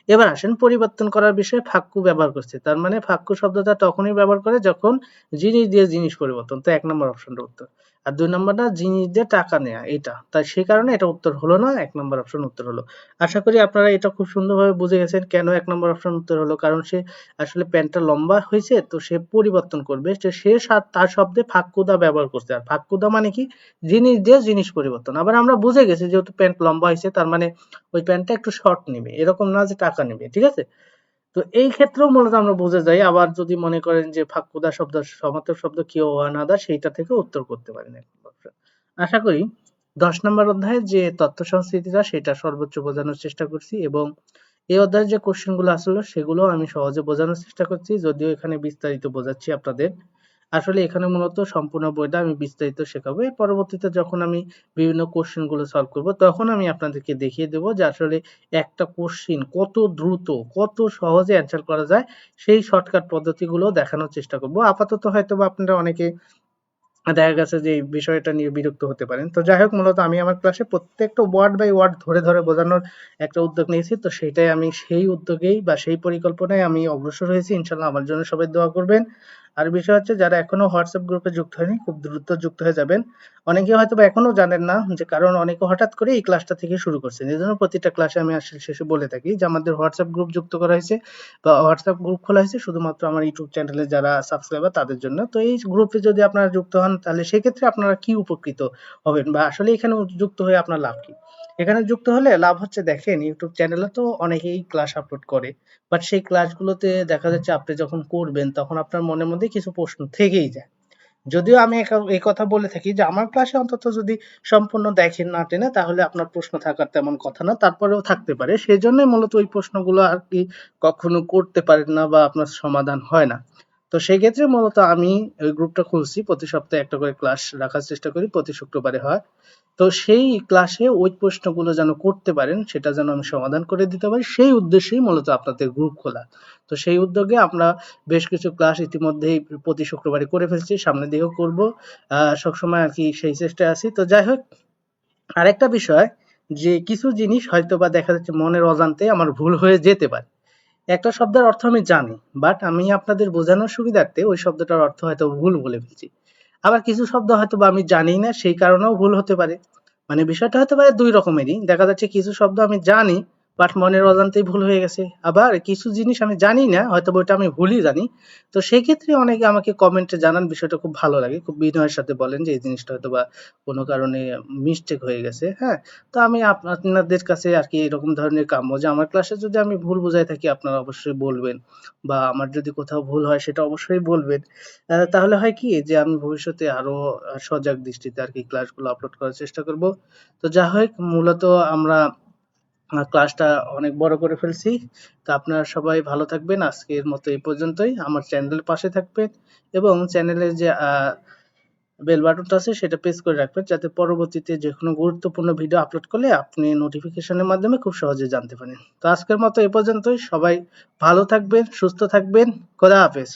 এবার আসেন পরিবর্তন করার বিষয়ে ফাক্কু ব্যবহার করছে তার মানে ফাক্কু শব্দটা তখনই ব্যবহার করে যখন জিনিস দিয়ে জিনিস পরিবর্তন তো 1 নম্বর অপশনটা উত্তর আর 2 নম্বরটা জিনিস দিয়ে টাকা নেয়া এটা তাই সেই কারণে এটা উত্তর হলো না 1 নম্বর অপশন উত্তর হলো আশা করি আপনারা এটা খুব সুন্দরভাবে বুঝে গেছেন কেন 1 নম্বর অপশন উত্তর হলো কারণ সে আসলে প্যান্টটা লম্বা হয়েছে তো সে পরিবর্তন করবে তো সে তার শব্দে ফাক্কুদা ব্যবহার করছে আর ফাক্কুদা মানে কি জিনিস দিয়ে জিনিস পরিবর্তন আবার আমরা বুঝে গেছি যেহেতু প্যান্ট লম্বা হয়েছে তার মানে ওই প্যান্টটা একটু শর্ট নেবে এরকম না যে টাকা নেবে ঠিক আছে তো এই ক্ষেত্রেও মূলত আমরা বুঝে যাই আবার যদি মনে করেন যে ফাক্কুদা শব্দ সমার্থক শব্দ কেউ আনাদা সেইটা থেকে উত্তর করতে পারেন আশা করি 10 নম্বর অধ্যায়ে যে তথ্য সংস্কৃতিটা সেটা সর্বোচ্চ বোঝানোর চেষ্টা করছি এবং এই অধ্যায়ের যে কোশ্চেন গুলো আসলো সেগুলো আমি সহজে বোঝানোর চেষ্টা করছি যদিও এখানে বিস্তারিত বোঝাচ্ছি আপনাদের আসলে এখানে মূলত সম্পূর্ণ বইটা আমি বিস্তারিত শেখাবো এর পরবর্তীতে যখন আমি বিভিন্ন কোশ্চেন গুলো সলভ করব তখন আমি আপনাদেরকে দেখিয়ে দেবো যে আসলে একটা কোশ্চেন কত দ্রুত কত সহজে অ্যান্সার করা যায় সেই শর্টকাট পদ্ধতিগুলো দেখানোর চেষ্টা করব আপাতত হয়তো বা আপনারা অনেকে দেখা গেছে যে এই বিষয়টা নিয়ে বিরক্ত হতে পারেন তো যাই হোক মূলত আমি আমার ক্লাসে প্রত্যেকটা ওয়ার্ড বাই ওয়ার্ড ধরে ধরে বোঝানোর একটা উদ্যোগ নিয়েছি তো সেটাই আমি সেই উদ্যোগেই বা সেই পরিকল্পনায় আমি অগ্রসর হয়েছি ইনশাল্লাহ আমার জন্য সবাই দোয়া করবেন আর বিষয় হচ্ছে যারা এখনো হোয়াটসঅ্যাপ গ্রুপে যুক্ত হয়নি খুব দ্রুত যুক্ত হয়ে যাবেন অনেকে হয়তো বা এখনো জানেন না যে কারণ অনেকে হঠাৎ করে এই ক্লাসটা থেকে শুরু করছেন এই জন্য প্রতিটা ক্লাসে আমি আসলে শেষে বলে থাকি যে আমাদের হোয়াটসঅ্যাপ গ্রুপ যুক্ত করা হয়েছে বা হোয়াটসঅ্যাপ গ্রুপ খোলা হয়েছে শুধুমাত্র আমার ইউটিউব চ্যানেলে যারা সাবস্ক্রাইবার তাদের জন্য তো এই গ্রুপে যদি আপনারা যুক্ত হন তাহলে সেক্ষেত্রে আপনারা কি উপকৃত হবেন বা আসলে এখানে যুক্ত হয়ে আপনার লাভ কি এখানে যুক্ত হলে লাভ হচ্ছে দেখেন ইউটিউব চ্যানেলে তো অনেকেই ক্লাস আপলোড করে বাট সেই ক্লাসগুলোতে দেখা যাচ্ছে আপনি যখন করবেন তখন আপনার মনের মধ্যে কিছু প্রশ্ন থেকেই যায় যদিও আমি এই কথা বলে থাকি যে আমার ক্লাসে অন্তত যদি সম্পূর্ণ দেখেন না টেনে তাহলে আপনার প্রশ্ন থাকার তেমন কথা না তারপরেও থাকতে পারে সেজন্যই মূলত ওই প্রশ্নগুলো আর কি কখনো করতে পারেন না বা আপনার সমাধান হয় না তো সেই ক্ষেত্রে মূলত আমি ওই গ্রুপটা খুলছি প্রতি সপ্তাহে একটা করে ক্লাস রাখার চেষ্টা করি প্রতি শুক্রবারে হয় তো সেই ক্লাসে ওই প্রশ্নগুলো যেন করতে পারেন সেটা যেন আমি সমাধান করে দিতে পারি সেই উদ্দেশ্যেই মূলত আপনাদের গ্রুপ খোলা তো সেই উদ্যোগে আমরা বেশ কিছু ক্লাস ইতিমধ্যেই প্রতি শুক্রবারে করে ফেলছি সামনের দিকেও করব সবসময় আর কি সেই চেষ্টায় আছি তো যাই হোক আরেকটা বিষয় যে কিছু জিনিস হয়তো বা দেখা যাচ্ছে মনের অজান্তে আমার ভুল হয়ে যেতে পারে একটা শব্দের অর্থ আমি জানি বাট আমি আপনাদের বোঝানোর সুবিধার্থে ওই শব্দটার অর্থ হয়তো ভুল বলে ফেলছি আবার কিছু শব্দ হয়তো বা আমি জানি না সেই কারণেও ভুল হতে পারে মানে বিষয়টা হতে পারে দুই রকমেরই দেখা যাচ্ছে কিছু শব্দ আমি জানি বাট মনের অজান্তেই ভুল হয়ে গেছে আবার কিছু জিনিস আমি জানি না হয়তো ওইটা আমি ভুলই জানি তো সেই ক্ষেত্রে অনেকে আমাকে কমেন্টে জানান বিষয়টা খুব ভালো লাগে খুব বিনয়ের সাথে বলেন যে এই জিনিসটা হয়তো বা কোনো কারণে মিস্টেক হয়ে গেছে হ্যাঁ তো আমি আপনাদের কাছে আর কি এরকম ধরনের কাম্য যে আমার ক্লাসে যদি আমি ভুল বুঝাই থাকি আপনারা অবশ্যই বলবেন বা আমার যদি কোথাও ভুল হয় সেটা অবশ্যই বলবেন তাহলে হয় কি যে আমি ভবিষ্যতে আরো সজাগ দৃষ্টিতে আর কি ক্লাসগুলো আপলোড করার চেষ্টা করব তো যা হোক মূলত আমরা ক্লাসটা অনেক বড় করে ফেলছি তো আপনারা সবাই ভালো থাকবেন আজকের মতো এই পর্যন্তই আমার চ্যানেলের পাশে থাকবেন এবং চ্যানেলের যে বেল বাটনটা আছে সেটা প্রেস করে রাখবেন যাতে পরবর্তীতে যে কোনো গুরুত্বপূর্ণ ভিডিও আপলোড করলে আপনি নোটিফিকেশনের মাধ্যমে খুব সহজে জানতে পারেন তো আজকের মতো এই পর্যন্তই সবাই ভালো থাকবেন সুস্থ থাকবেন খোদা হাফেজ